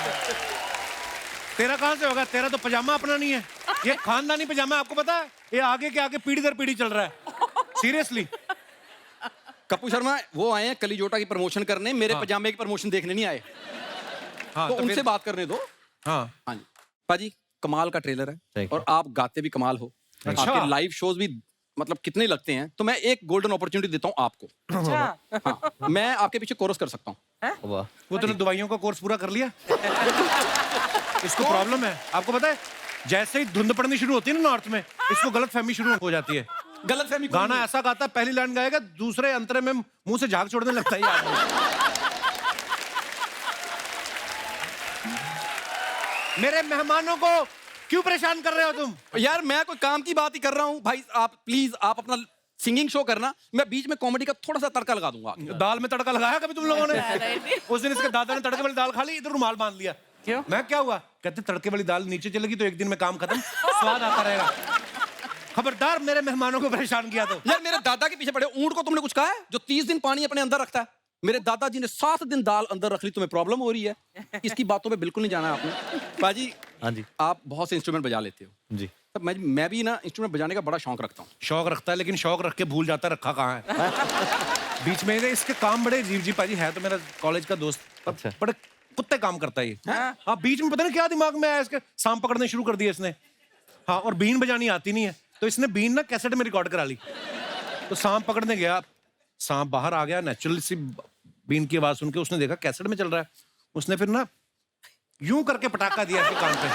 Speaker 1: तेरा कहां से होगा? तेरा तो पजामा अपना नहीं है, ये खानदानी पजामा है, आपको पता है? ये आगे के आगे पीढ़ी दर पीढ़ी चल रहा है, सीरियसली।
Speaker 6: कपूर शर्मा वो आए हैं कलीजोटा की प्रमोशन करने, मेरे पजामे की प्रमोशन देखने नहीं आए।
Speaker 1: हाँ,
Speaker 6: तो
Speaker 1: तो
Speaker 6: उनसे
Speaker 1: फिर
Speaker 6: बात करने दो।
Speaker 1: हाँ,
Speaker 6: हाँ जी पाजी, कमाल का ट्रेलर है
Speaker 4: Thank you.
Speaker 6: और आप गाते भी कमाल हो।
Speaker 1: अच्छा।
Speaker 6: आपके लाइव शोज भी मतलब कितने लगते हैं, तो मैं एक गोल्डन अपॉर्चुनिटी देता हूँ आपको।
Speaker 2: अच्छा।
Speaker 6: हाँ, मैं आपके पीछे कोरस कर सकता हूँ।
Speaker 4: वाह।
Speaker 1: वो तूने दवाइयों का कोर्स पूरा कर लिया? इसको प्रॉब्लम है, आपको पता है, जैसे ही धुंध पड़नी शुरू होती है ना नॉर्थ में, इसको गलत फहमी शुरू हो जाती है।
Speaker 6: गलत फहमी
Speaker 1: गाना ऐसा गाता है, पहली लाइन गाएगा, दूसरे अंतरे में मुंह से झाग छोड़ने लगता है ये आदमी। मेरे मेहमानों को क्यों परेशान कर रहे हो तुम?
Speaker 6: यार मैं कोई काम की बात ही कर रहा हूँ भाई, आप प्लीज आप अपना सिंगिंग शो करना, मैं बीच में कॉमेडी का थोड़ा सा तड़का लगा दूंगा।
Speaker 1: दाल में तड़का लगाया कभी तुम लोगों ने? उस दिन इसके दादा ने तड़के वाली दाल खा ली, इधर रुमाल बांध लिया।
Speaker 2: क्यों?
Speaker 1: मैं क्या हुआ? कहते तड़के वाली दाल नीचे चलेगी तो एक दिन में काम खत्म, स्वाद आता रहेगा। खबरदार, मेरे मेहमानों को परेशान किया तो।
Speaker 6: यार मेरे दादा के पीछे पड़े ऊंट को तुमने कुछ कहा है जो 30 दिन पानी अपने अंदर रखता है? मेरे दादाजी ने 7 दिन दाल अंदर रख ली, तुम्हें प्रॉब्लम हो रही है? इसकी बातों में बिल्कुल नहीं जाना है आपने। बाजी
Speaker 4: हाँ जी।
Speaker 6: आप बहुत से इंस्ट्रूमेंट बजा लेते हो,
Speaker 4: जी।
Speaker 6: तब मैं भी ना इंस्ट्रूमेंट बजाने का बड़ा शौक रखता हूँ।
Speaker 1: शौक रखता है, लेकिन शौक रख के भूल जाता है रखा कहाँ है। बीच में इसके काम बड़े अजीब जी पाजी है, तो मेरा कॉलेज का दोस्त,
Speaker 4: अच्छा।
Speaker 1: बड़े कुत्ते काम करता है ये। हाँ, बीच में पता नहीं क्या दिमाग में आया इसके, सांप पकड़ने शुरू कर दिए इसने। हाँ, और बीन बजानी आती नहीं है, तो इसने बीन ना कैसेट में रिकॉर्ड करा ली। तो सांप पकड़ने गया, सांप बाहर आ गया, नेचुरल सी बीन की आवाज सुन के उसने देखा कैसेट में चल रहा है, उसने फिर ना यूं करके पटाखा दिया इसके कान पे,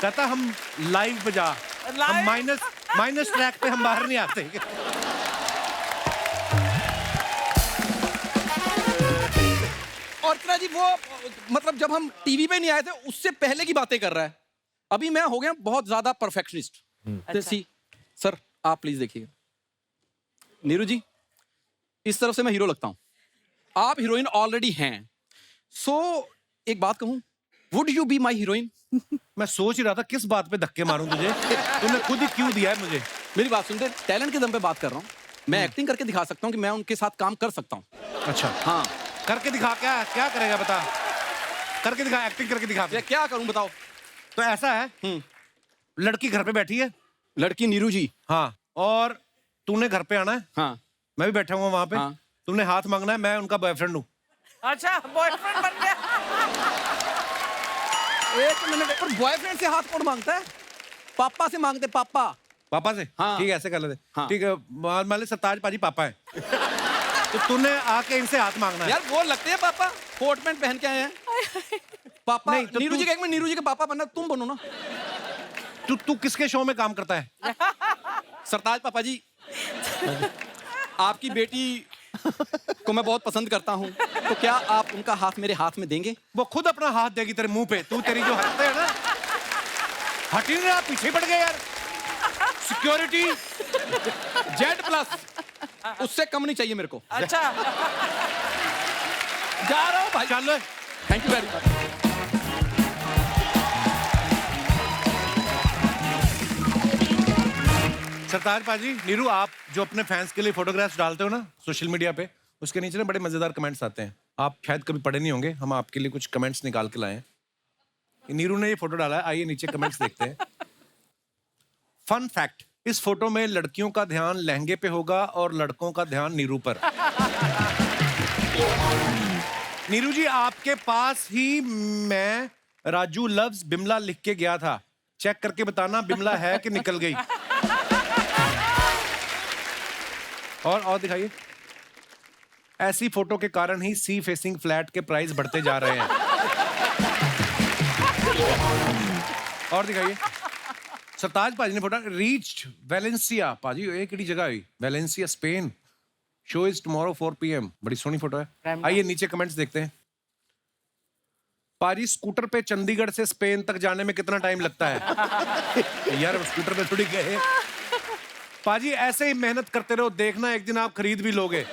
Speaker 1: कहता हम लाइव बजा, हम माइनस ट्रैक पे हम बाहर नहीं आते।
Speaker 6: और इतना जी वो मतलब जब हम टीवी पे नहीं आए थे उससे पहले की बातें कर रहा है। अभी मैं हो गया बहुत ज्यादा परफेक्शनिस्ट। सी सर आप प्लीज देखिएगा, नीरू जी इस तरफ से मैं हीरो लगता हूं, आप हीरोइन ऑलरेडी हैं। सो एक बात कहूं, would you be my heroine?
Speaker 1: मैं सोच ही रहा था किस बात पे धक्के मारूं तुझे, तूने खुद ही क्यों दिया है मुझे।
Speaker 6: मेरी बात सुनते, टैलेंट के दम पे बात कर रहा हूँ। मैं एक्टिंग करके दिखा सकता हूँ कि मैं उनके साथ काम कर सकता हूँ।
Speaker 1: अच्छा,
Speaker 6: हाँ
Speaker 1: करके दिखा, क्या क्या करेगा बता, करके दिखा, एक्टिंग करके दिखा।
Speaker 6: मैं क्या करूं बताओ।
Speaker 1: तो ऐसा है, लड़की घर पे बैठी है,
Speaker 6: लड़की नीरू जी,
Speaker 1: हाँ, और तूने घर पे आना है,
Speaker 6: हाँ
Speaker 1: मैं भी बैठा हुआ वहां पे,
Speaker 6: हाँ।
Speaker 1: तुमने हाथ मांगना है, मैं उनका बॉयफ्रेंड हूँ।
Speaker 2: अच्छा, बॉयफ्रेंड बन गया।
Speaker 6: एक मिनट, और बॉयफ्रेंड से हाथ कौन मांगता है? पापा से मांगते, पापा।
Speaker 1: पापा से?
Speaker 6: हाँ।
Speaker 1: ठीक है, ऐसे कर लेते।
Speaker 6: हाँ।
Speaker 1: ठीक है, मान ली सरताज पाजी पापा है। तो तूने आके इनसे हाथ मांगना है।
Speaker 6: यार वो लगते हैं पापा, कोट पैंट पहन के आए हैं। पापा
Speaker 1: नहीं, तो
Speaker 6: नीरू
Speaker 1: तू-
Speaker 6: जी के, एक में नीरू जी के पापा बनना, तुम बनो ना।
Speaker 1: तू किसके शो में काम करता है?
Speaker 6: सरताज पापा जी, आपकी बेटी को मैं बहुत पसंद करता हूँ, तो क्या आप उनका हाथ मेरे हाथ में देंगे?
Speaker 1: वो खुद अपना हाथ देगी तेरे मुंह पे। तू तेरी जो हरकतें है ना, हट ही नहीं रहा, पीछे पड़ गए यार। सिक्योरिटी
Speaker 6: Z+, उससे कम नहीं चाहिए मेरे को।
Speaker 2: अच्छा,
Speaker 6: जा रहा हूँ भाई।
Speaker 1: चल।
Speaker 6: Thank you very much.
Speaker 1: Sartaj पाजी, नीरू, आप जो अपने फैंस के लिए फोटोग्राफ्स डालते हो ना सोशल मीडिया पे, उसके नीचे ना बड़े मजेदार कमेंट्स आते हैं। आप शायद कभी पढ़े नहीं होंगे, हम आपके लिए कुछ कमेंट्स निकाल के लाए हैं। नीरू ने ये फोटो डाला है, आइए नीचे कमेंट्स देखते हैं। फन फैक्ट, इस फोटो में लड़कियों का ध्यान लहंगे पे होगा और लड़कों का ध्यान नीरू पर। नीरू जी, आपके पास ही मैं राजू लव्स बिमला लिख के गया था, चेक करके बताना बिमला है कि निकल गई। और दिखाइए। ऐसी फोटो के कारण ही सी फेसिंग फ्लैट के प्राइस बढ़ते जा रहे हैं। और दिखाइए। सरताज पाजी ने फोटो रीच्ड वेलेंसिया। पाजी ये किहड़ी जगह है? Valencia, Spain. Show is tomorrow 4 PM। बड़ी सोहनी फोटो है। आइए नीचे कमेंट्स देखते हैं। पाजी, स्कूटर पे चंडीगढ़ से स्पेन तक जाने में कितना टाइम लगता है? यार स्कूटर पे थोड़ी गए। पाजी, ऐसे ही मेहनत करते रहो, देखना एक दिन आप खरीद भी लोगे।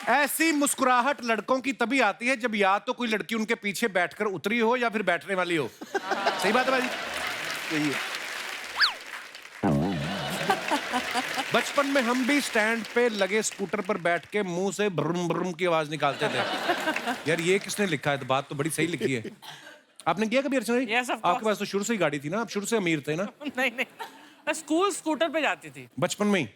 Speaker 1: ऐसी मुस्कुराहट लड़कों की तभी आती है जब या तो कोई लड़की उनके पीछे बैठकर उतरी हो या फिर बैठने वाली हो। सही बात है पाजी? सही है। बचपन में हम भी स्टैंड पे लगे स्कूटर पर बैठ के मुंह से ब्रुम ब्रुम की आवाज निकालते थे। यार ये किसने लिखा है? तो बात तो बड़ी सही लिखी है। आपने किया कभी अर्चना जी?
Speaker 2: Yes, of course.
Speaker 1: आपके पास तो शुरू से ही गाड़ी थी ना, आप शुरू से अमीर थे ना?
Speaker 2: नहीं नहीं, मैं स्कूल स्कूटर पे जाती थी
Speaker 1: बचपन में ही?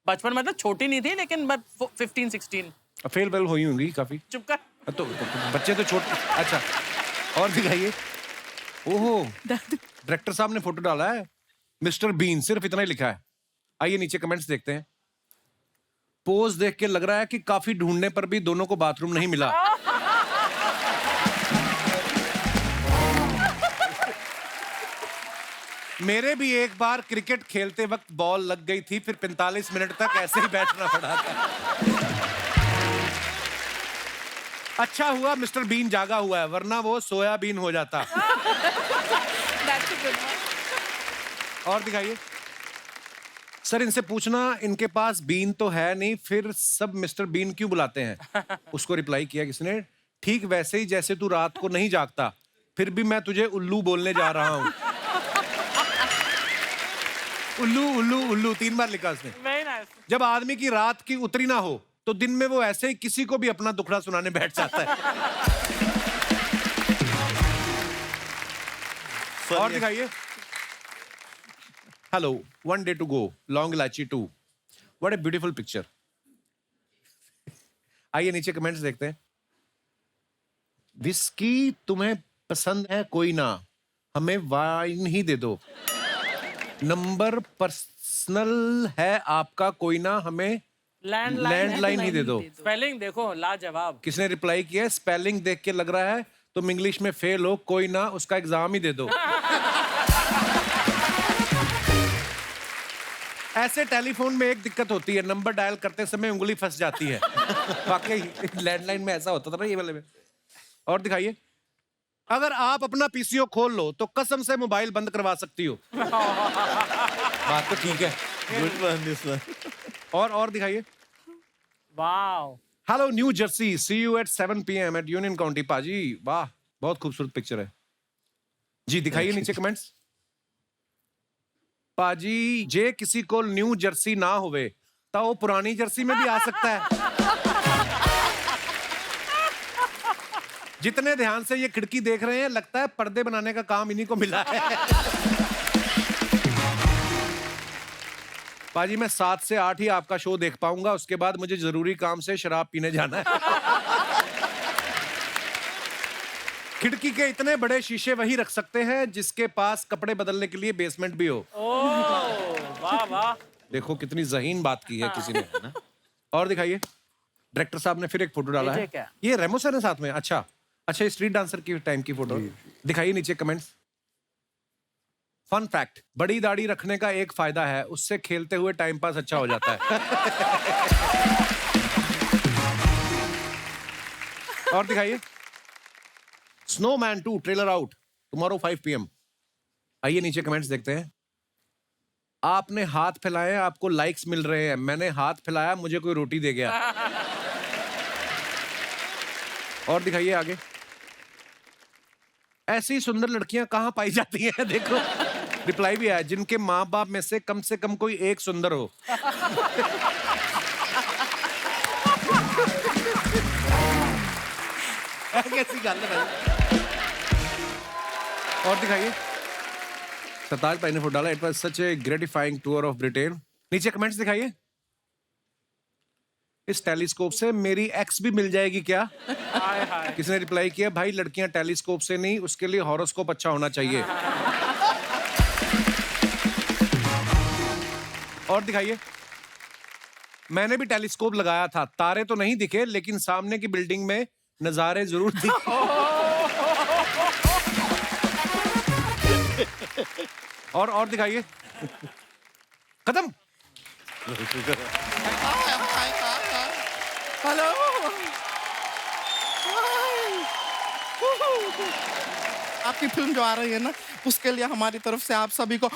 Speaker 2: बचपन, मतलब छोटी नहीं थी, लेकिन मैं 15-16।
Speaker 1: फेल वेल हुई होंगी काफी।
Speaker 2: चुप कर।
Speaker 1: तो बच्चे तो छोटे। अच्छा, और दिखाइए। ओहो, डायरेक्टर साहब ने फोटो डाला है, मिस्टर बीन, सिर्फ इतना ही लिखा है। आइए नीचे कमेंट्स देखते हैं। पोज देख के लग रहा है कि काफी ढूंढने पर भी दोनों को बाथरूम नहीं मिला। मेरे भी एक बार क्रिकेट खेलते वक्त बॉल लग गई थी, फिर 45 मिनट तक ऐसे ही बैठना पड़ा था। अच्छा हुआ मिस्टर बीन जागा हुआ है, वरना वो सोयाबीन हो जाता।
Speaker 3: That's a good one.
Speaker 1: और दिखाइए। सर, इनसे पूछना इनके पास बीन तो है नहीं, फिर सब मिस्टर बीन क्यों बुलाते हैं? उसको रिप्लाई किया किसने? ठीक वैसे ही जैसे तू रात को नहीं जागता, फिर भी मैं तुझे उल्लू बोलने जा रहा हूं। उल्लू उल्लू उल्लू 3 बार लिखा उसने।
Speaker 2: Very nice.
Speaker 1: जब आदमी की रात की उतरी ना हो तो दिन में वो ऐसे ही किसी को भी अपना दुखड़ा सुनाने बैठ जाता है। और दिखाइए। Hello, 1 day to go, long इलायची 2। What a beautiful picture. आइए नीचे कमेंट्स देखते हैं। विस्की तुम्हें पसंद है कोई ना, हमें वाइन ही दे दो। नंबर पर्सनल है आपका कोई ना, हमें लैंडलाइन ही दे दो।
Speaker 2: स्पेलिंग देखो, लाजवाब।
Speaker 1: किसने रिप्लाई किया? स्पेलिंग देख के लग रहा है तुम इंग्लिश में फेल हो, कोई ना उसका एग्जाम ही दे दो। ऐसे टेलीफोन में एक दिक्कत होती है, नंबर डायल करते समय उंगली फंस जाती है। वाकई लैंडलाइन में ऐसा होता था ना ये वाले में। और दिखाइए। अगर आप अपना पीसीओ खोल लो तो कसम से मोबाइल बंद करवा सकती हो। बात तो ठीक है।
Speaker 4: Good one this one.
Speaker 1: और दिखाइए।
Speaker 2: Wow.
Speaker 1: Hello New Jersey, see you at 7 PM at Union County. पाजी वाह, बहुत खूबसूरत पिक्चर है जी। दिखाइए नीचे कमेंट्स। पाजी, जे किसी को न्यू जर्सी ना होवे तो वो पुरानी जर्सी में भी आ सकता है। जितने ध्यान से ये खिड़की देख रहे हैं, लगता है पर्दे बनाने का काम इन्हीं को मिला है। पाजी मैं 7 से 8 ही आपका शो देख पाऊंगा, उसके बाद मुझे जरूरी काम से शराब पीने जाना है। खिड़की के इतने बड़े शीशे वही रख सकते हैं जिसके पास कपड़े बदलने के लिए बेसमेंट भी हो।
Speaker 2: वाह वाह।
Speaker 1: देखो कितनी ज़हीन बात की है किसी ने, है ना? और दिखाइए, डायरेक्टर साहब ने फिर एक फोटो डाला है।
Speaker 2: क्या?
Speaker 1: ये रेमो सर है साथ में। अच्छा, ये स्ट्रीट डांसर की टाइम की फोटो। दिखाइए नीचे कमेंट्स। फन फैक्ट, बड़ी दाढ़ी रखने का एक फायदा है, उससे खेलते हुए टाइम पास अच्छा हो जाता है। और दिखाइए, snowman 2 trailer out tomorrow 5 PM। आइए नीचे कमेंट्स देखते हैं। आपने हाथ फैलाए, आपको लाइक्स मिल रहे हैं। मैंने हाथ फैलाया, मुझे कोई रोटी दे गया। और दिखाइए आगे। ऐसी सुंदर लड़कियां कहां पाई जाती हैं? देखो रिप्लाई भी आया, जिनके माँ बाप में से कम कोई एक सुंदर हो। कैसी गल है। और दिखाइए, सरताज भाई ने फोटो डाला। It was such A gratifying tour of Britain. नीचे कमेंट्स दिखाइए। इस टेलीस्कोप से मेरी एक्स भी मिल जाएगी क्या?
Speaker 2: हाय हाय।
Speaker 1: किसी ने रिप्लाई किया, भाई लड़कियां टेलीस्कोप से नहीं, उसके लिए हॉरोस्कोप अच्छा होना चाहिए। और दिखाइए, मैंने भी टेलीस्कोप लगाया था, तारे तो नहीं दिखे लेकिन सामने की बिल्डिंग में नजारे जरूर दिखे। और दिखाइए। खत्म।
Speaker 7: हेलो। आपकी फिल्म जो आ रही है ना, उसके लिए हमारी तरफ से आप सभी को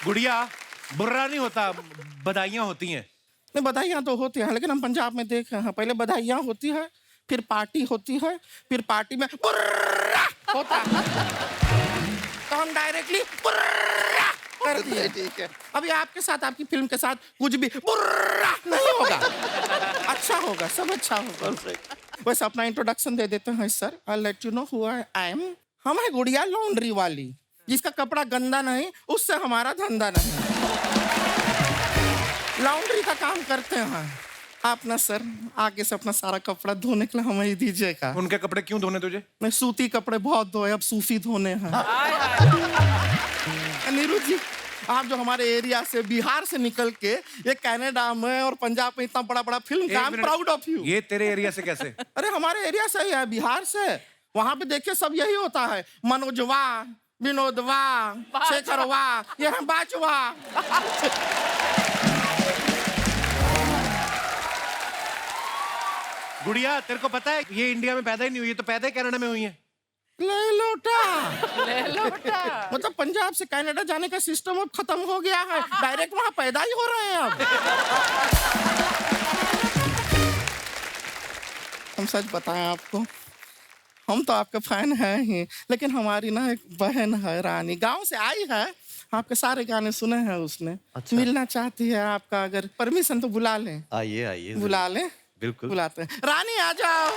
Speaker 1: गुड़िया, बुर्रा नहीं होता, बधाइयां होती हैं।
Speaker 7: नहीं, बधाइयाँ तो होती हैं, लेकिन हम पंजाब में देखे हैं, पहले बधाइयाँ होती है, फिर पार्टी होती है, फिर पार्टी में होता है, तो हम डायरेक्टली कर दिए। ठीक है, अभी आपके साथ, आपकी फिल्म के साथ कुछ भी नहीं होगा। अच्छा होगा, सब अच्छा होगा। वैसे अपना इंट्रोडक्शन दे देते हैं sir. I let you know who I am. हम है गुड़िया लॉन्ड्री वाली, जिसका कपड़ा गंदा नहीं, उससे हमारा धंधा नहीं। लॉन्ड्री का काम करते हैं। आप ना सर आगे से अपना सारा कपड़ा धोने के लिए हमें ही दीजिएगा।
Speaker 1: उनके कपड़े क्यों धोने तुझे?
Speaker 7: मैं सूती कपड़े बहुत धोए, अब सूफी धोने हैं। नीरू जी, आप जो हमारे एरिया से, बिहार से निकल के ये कनाडा में और पंजाब में इतना बड़ा बड़ा फिल्म का, I am proud of you.
Speaker 1: ये तेरे एरिया से कैसे?
Speaker 7: अरे हमारे एरिया से ही है, बिहार से। वहां पे देखिए सब यही होता है, मनोजवा, विनोदवा, शेखरवा, ये है बाजवा।
Speaker 1: गुड़िया, तेरे को पता है ये इंडिया में पैदा ही नहीं हुई, ये तो पैदा ही कनाडा में हुई है।
Speaker 7: ले लोटा। मतलब पंजाब से कनाडा जाने का सिस्टम अब खत्म हो गया है, डायरेक्ट वहां पैदा ही हो रहे हैं अब। हम सच बताएं आपको, हम तो आपके फैन हैं ही, लेकिन हमारी ना एक बहन है रानी, गांव से आई है, आपके सारे गाने सुने हैं उसने।
Speaker 4: अच्छा।
Speaker 7: मिलना चाहती है आपका, अगर परमिशन तो बुला लें।
Speaker 4: आइए आइए,
Speaker 7: बुला लें,
Speaker 4: बिल्कुल
Speaker 7: बुलाते हैं। रानी आ जाओ।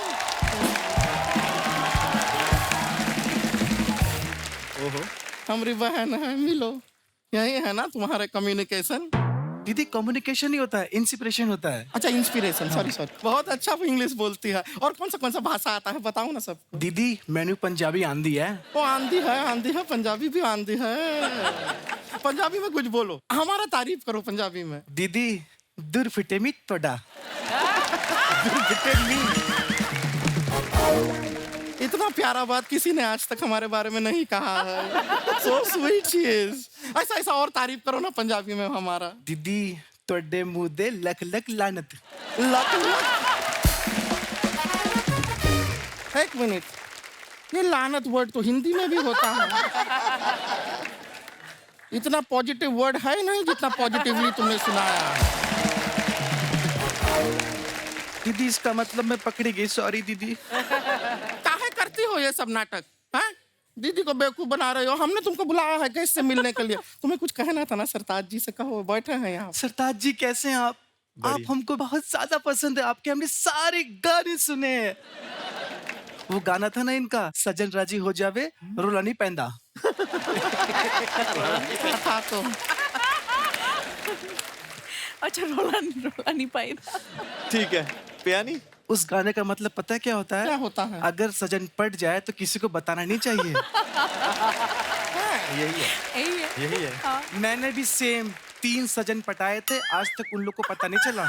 Speaker 4: ओहो,
Speaker 7: हमारी बहन है, मिलो। यही है ना तुम्हारे कम्युनिकेशन?
Speaker 8: दीदी कम्युनिकेशन ही होता है, इंस्पिरेशन होता है।
Speaker 7: अच्छा, इंस्पिरेशन, सॉरी। बहुत अच्छा इंग्लिश बोलती है। और कौन सा भाषा आता है बताओ ना सब।
Speaker 8: दीदी मैंने पंजाबी आंधी है।
Speaker 7: वो आंधी है, पंजाबी भी आंधी है। पंजाबी में कुछ बोलो, हमारा तारीफ करो पंजाबी में।
Speaker 8: दीदी दूर फिटे मी तोड़ा।
Speaker 7: इतना प्यारा बात किसी ने आज तक हमारे बारे में नहीं कहा है। So sweet she is। ऐसा और तारीफ करो ना पंजाबी में हमारा।
Speaker 8: दीदी तोड़े मुंह दे लख लख लानत।
Speaker 7: एक मिनट, ये लानत वर्ड तो हिंदी में भी होता है। इतना पॉजिटिव वर्ड है नहीं जितना पॉजिटिवली तुमने सुनाया।
Speaker 8: दीदी इसका मतलब मैं पकड़ी गई, सॉरी दीदी।
Speaker 7: काहे करती हो ये सब नाटक? हाँ? दीदी को बेवकूफ बना रहे हो। हमने तुमको बुलाया है गेस्ट से मिलने के लिए। तुम्हें कुछ कहना था ना सरताज जी से, कहो, बैठे हैं यहाँ।
Speaker 8: सरताज जी कैसे हैं आप? आप हमको बहुत ज्यादा पसंद है, आपके हमने सारे गाने सुने हैं। वो गाना था ना इनका, सजन राजी हो जावे रोलानी पैंदा।
Speaker 7: था तो
Speaker 3: अच्छा रोला नहीं पाई था।
Speaker 4: ठीक है पियानी।
Speaker 8: उस गाने का मतलब पता है क्या होता है?
Speaker 7: क्या होता है?
Speaker 8: अगर सजन पट जाए तो किसी को बताना नहीं चाहिए।
Speaker 4: यही है,
Speaker 3: यही है।
Speaker 4: यही है।
Speaker 3: हाँ।
Speaker 8: मैंने भी सेम 3 सजन पटाए थे, आज तक उन लोग को पता नहीं चला।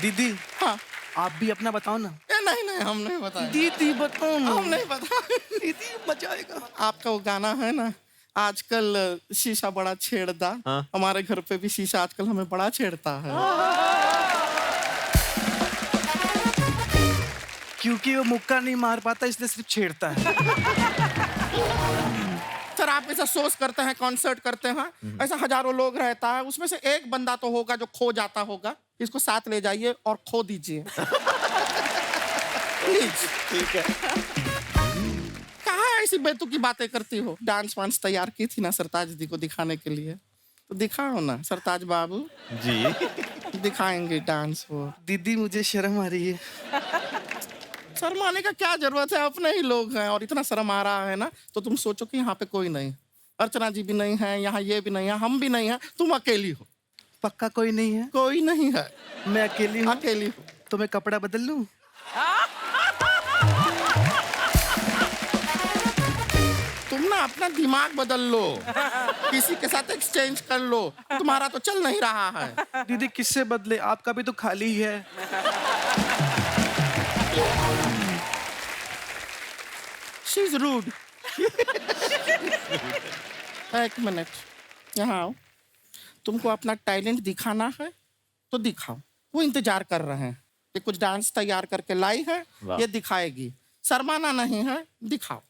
Speaker 8: दीदी
Speaker 7: हाँ।
Speaker 8: आप भी अपना बताओ ना।
Speaker 7: नहीं नहीं हम नहीं बताए।
Speaker 8: दीदी बताओ ना।
Speaker 7: हम नहीं बता।
Speaker 8: दीदी मजा आएगा।
Speaker 7: आपका वो गाना है ना, आजकल शीशा बड़ा छेड़ता।
Speaker 4: हाँ।
Speaker 7: हमारे घर पे भी शीशा आजकल हमें बड़ा छेड़ता है।
Speaker 8: क्योंकि वो मुक्का नहीं मार पाता इसलिए सिर्फ छेड़ता है।
Speaker 7: सर आप ऐसा सोच करते हैं, कॉन्सर्ट करते हैं, ऐसा हजारों लोग रहता है, उसमें से एक बंदा तो होगा जो खो जाता होगा। इसको साथ ले जाइए और खो दीजिए। प्लीज।
Speaker 4: ठीक है।
Speaker 7: कहाँ ऐसी बेतुकी बातें करती हो? डांस वांस तैयार की थी ना सरताज दी को दिखाने के लिए, तो दिखाओ ना सरताज बाबू
Speaker 4: जी।
Speaker 7: दिखाएंगे डांस वो।
Speaker 8: दीदी मुझे शर्म आ रही है।
Speaker 7: शर्माने का क्या जरूरत है, अपने ही लोग हैं और इतना शर्म आ रहा है ना, तो तुम सोचो कि यहाँ पे कोई नहीं, अर्चना जी भी नहीं है, यहाँ ये भी नहीं है, हम भी नहीं है, तुम अकेली हो।
Speaker 8: पक्का कोई नहीं है?
Speaker 7: कोई नहीं है,
Speaker 8: मैं अकेली हूँ।
Speaker 7: अकेली हो।
Speaker 8: तो मैं कपड़ा बदल लूँ?
Speaker 7: तुम ना अपना दिमाग बदल लो, किसी के साथ एक्सचेंज कर लो, तुम्हारा तो चल नहीं रहा है।
Speaker 8: दीदी किससे बदले, आपका भी तो खाली ही है।
Speaker 7: She is rude. एक मिनट यहाँ आओ, तुमको अपना टैलेंट दिखाना है तो दिखाओ। वो इंतजार कर रहे हैं, ये कुछ डांस तैयार करके लाई है,
Speaker 4: वाह।
Speaker 7: ये दिखाएगी। शर्माना नहीं है, दिखाओ।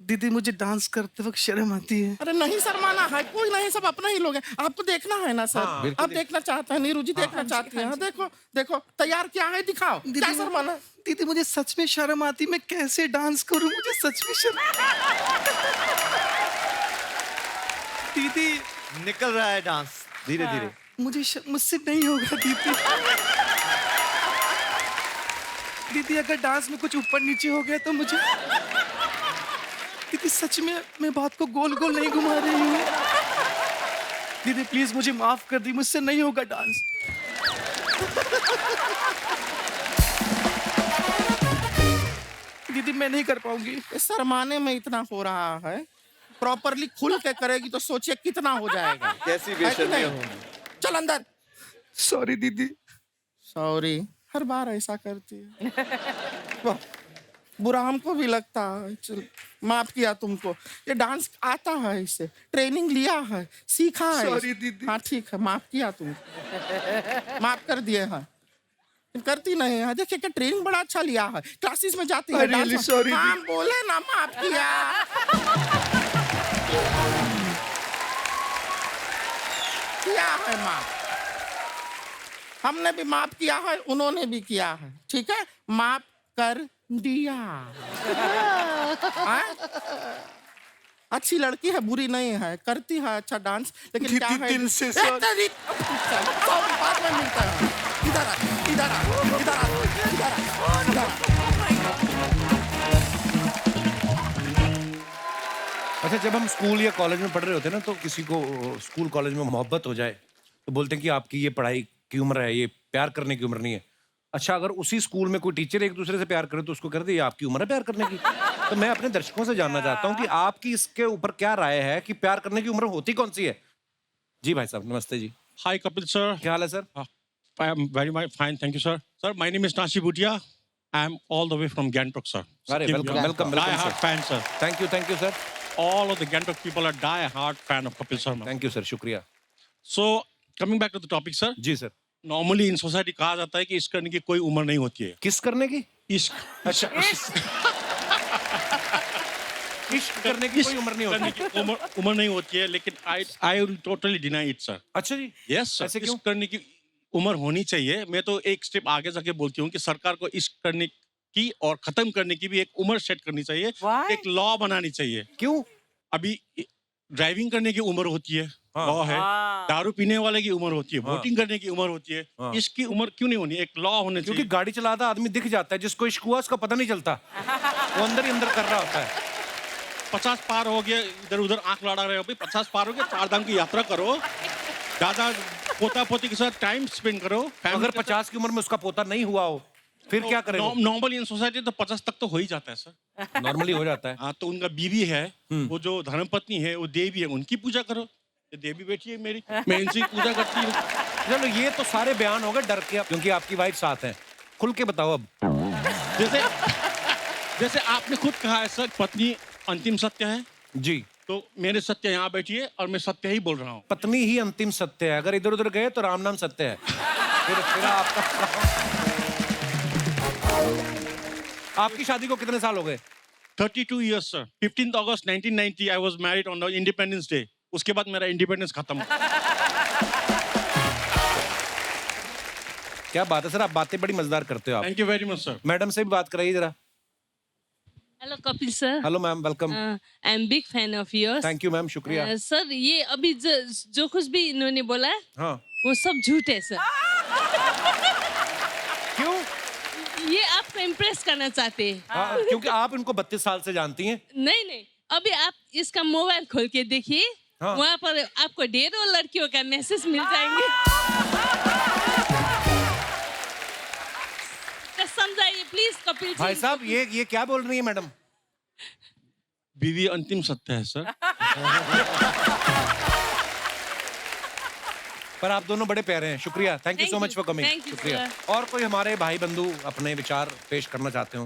Speaker 8: दीदी मुझे डांस करते वक्त शर्म आती है।
Speaker 7: अरे नहीं शर्माना है, कोई नहीं, सब अपना ही लोग हैं। आपको देखना है ना सर? आप देखना चाहते हैं, नीरू जी देखना चाहती हैं। देखो देखो तैयार क्या है, दिखाओ। क्या शर्माना?
Speaker 8: दीदी मुझे सच में शर्म आती, मैं कैसे डांस करूं? मुझे सच में शर्म। दीदी
Speaker 4: निकल रहा है डांस धीरे धीरे।
Speaker 8: मुझसे नहीं होगा दीदी। दीदी अगर डांस में कुछ ऊपर नीचे हो गया तो मुझे, दीदी सच में मैं बात को गोल गोल नहीं घुमा रही हूँ। दीदी प्लीज मुझे माफ कर दी, मुझसे नहीं होगा डांस। दीदी मैं नहीं कर पाऊंगी।
Speaker 7: इस शर्माने में इतना हो रहा है, प्रॉपरली खुल के करेगी तो सोचिए कितना हो जाएगा।
Speaker 4: कैसी
Speaker 7: है कि
Speaker 4: बेशर्मी
Speaker 7: नहीं?
Speaker 4: होगी।
Speaker 7: चल अंदर।
Speaker 8: सॉरी दीदी।
Speaker 7: सॉरी, हर बार ऐसा करती है। वाह, बुरा हमको भी लगता है। चल माफ किया तुमको, ये डांस आता है, इससे ट्रेनिंग लिया है, सीखा है।
Speaker 8: Sorry, दीदी।
Speaker 7: हाँ ठीक है, माफ किया तुमको, माफ कर दिए हैं। करती नहीं है, देखिए क्या ट्रेनिंग बड़ा अच्छा लिया है, क्लासेस में जाती है।
Speaker 8: Really
Speaker 7: डांस-
Speaker 8: sorry,
Speaker 7: हाँ बोले ना, माफ किया। किया है माफ, हमने भी माफ किया है, उन्होंने भी किया है। ठीक है, माफ कर दिया। हाँ? अच्छी लड़की है, बुरी नहीं है, करती है अच्छा डांस, लेकिन क्या है
Speaker 8: दिल से
Speaker 7: बाद में मिलता है। इधर आ, इधर आ, इधर आ, इधर आ, इधर आ।
Speaker 1: अच्छा, जब हम स्कूल या कॉलेज में पढ़ रहे होते हैं ना, तो किसी को स्कूल कॉलेज में मोहब्बत हो जाए तो बोलते हैं कि आपकी ये पढ़ाई की उम्र है, ये प्यार करने की उम्र नहीं है। अच्छा, अगर उसी स्कूल में कोई टीचर एक दूसरे से प्यार करे तो उसको कर दे ये आपकी उम्र है प्यार करने की। तो मैं अपने दर्शकों से जानना चाहता हूँ कि आपकी इसके ऊपर क्या राय है कि प्यार करने की उम्र होती कौन सी है? जी भाई साहब, नमस्ते जी।
Speaker 9: Hi, Kapil sir.
Speaker 1: क्या हाल है sir?
Speaker 9: I am very fine. Thank you, sir. Sir, my name is Nashi Bhutia. I am all the way from Gangtok, sir.
Speaker 1: अरे welcome
Speaker 9: Die-hard fan, sir.
Speaker 1: Thank you sir.
Speaker 9: All of the Gangtok people are die-hard fan of Kapil Sharma.
Speaker 1: Thank you sir, शुक्रिया।
Speaker 9: So, coming back to the topic, sir.
Speaker 1: जी sir.
Speaker 9: Normally in society कहा जाता है कि इश्क करने की कोई उम्र नहीं होती है।
Speaker 1: किस करने की?
Speaker 9: इश्क
Speaker 1: अच्छा, इश्क करने की कोई उम्र नहीं
Speaker 9: करने
Speaker 1: होती।
Speaker 9: की उम्र नहीं होती है, लेकिन I will totally deny it, sir.
Speaker 1: अच्छा जी,
Speaker 9: Yes, sir.
Speaker 1: ऐसे क्यों?
Speaker 9: इश्क करने की उम्र होनी चाहिए। मैं तो एक स्टेप आगे जाके बोलती हूँ कि सरकार को इश्क करने की और खत्म करने की भी एक उम्र सेट करनी चाहिए,
Speaker 2: Why?
Speaker 9: एक लॉ बनानी चाहिए।
Speaker 1: क्यों?
Speaker 9: अभी ड्राइविंग करने की उम्र होती है,
Speaker 1: हाँ।
Speaker 9: लॉ है।
Speaker 2: हाँ।
Speaker 9: दारू पीने वाले की उम्र होती है,
Speaker 1: हाँ।
Speaker 9: वोटिंग करने की उम्र होती है।
Speaker 1: हाँ।
Speaker 9: इसकी उम्र क्यों नहीं होनी? एक लॉ होने
Speaker 1: क्योंकि
Speaker 9: चाहिए।
Speaker 1: गाड़ी चलाता आदमी दिख जाता है, जिसको इश्क हुआ उसका पता नहीं चलता। वो अंदर ही अंदर कर रहा होता है।
Speaker 9: 50 पार हो गया, इधर उधर आंख लड़ा रहे हो भाई। 50 पार हो गया, 4 धाम की यात्रा करो, दादा पोता पोती के साथ टाइम स्पेंड करो।
Speaker 1: अगर 50 की उम्र में उसका पोता नहीं हुआ हो फिर क्या करेगा?
Speaker 9: नॉर्मली इन सोसाइटी तो 50 तक तो हो ही जाता है सर।
Speaker 1: नॉर्मली हो जाता है।
Speaker 9: हाँ, तो उनका बीवी है, वो जो धर्मपत्नी है, वो देवी है, उनकी पूजा करो। ये देवी बेटी है मेरी, मैं इनकी पूजा करती हूँ।
Speaker 1: चलो ये तो सारे बयान हो गए डर के, क्योंकि आपकी वाइफ साथ है। खुल के बताओ अब।
Speaker 9: जैसे आपने खुद कहा है सर, पत्नी अंतिम सत्य है
Speaker 1: जी,
Speaker 9: तो मेरे सत्य यहाँ बैठी है और मैं सत्य ही बोल रहा हूँ।
Speaker 1: पत्नी ही अंतिम सत्य है। अगर इधर उधर गए तो राम नाम सत्य है। फिर आपका आपकी शादी को कितने साल हो गए?
Speaker 9: 32 years sir. 15 August 1990 I was married on the independence day. उसके बाद मेरा इंडिपेंडेंस खत्म।
Speaker 1: क्या बात है सर, आप बातें बड़ी मजेदार करते हो आप।
Speaker 9: Thank you very much sir.
Speaker 1: Madam से भी बात कराइए जरा।
Speaker 10: Hello Kapil sir.
Speaker 1: Hello ma'am, welcome.
Speaker 10: I am big fan of yours.
Speaker 1: Thank you ma'am, शुक्रिया।
Speaker 10: सर ये अभी जो कुछ भी इन्होंने बोला है,
Speaker 1: हाँ,
Speaker 10: वो सब झूठ है सर।
Speaker 1: क्यों?
Speaker 10: ये आपको इम्प्रेस करना चाहते हैं।
Speaker 1: हाँ, क्योंकि आप इनको 32 साल से जानती हैं।
Speaker 10: नहीं नहीं, अभी आप इसका मोबाइल खोल के देखिए,
Speaker 1: हाँ।
Speaker 10: वहाँ पर आपको ढेरों लड़कियों का मैसेज मिल जाएंगे। तो समझाइए प्लीज कपिल
Speaker 1: भाई
Speaker 10: जी।
Speaker 1: साहब ये क्या बोल रही है मैडम?
Speaker 9: बीवी अंतिम सत्य है सर।
Speaker 1: पर आप दोनों बड़े प्यारे हैं, शुक्रिया। Thank you so
Speaker 10: Thank
Speaker 1: much
Speaker 10: you.
Speaker 1: For coming.
Speaker 10: Thank you,
Speaker 1: शुक्रिया।
Speaker 10: sir.
Speaker 1: और कोई हमारे भाई बंधु अपने विचार पेश करना चाहते हो?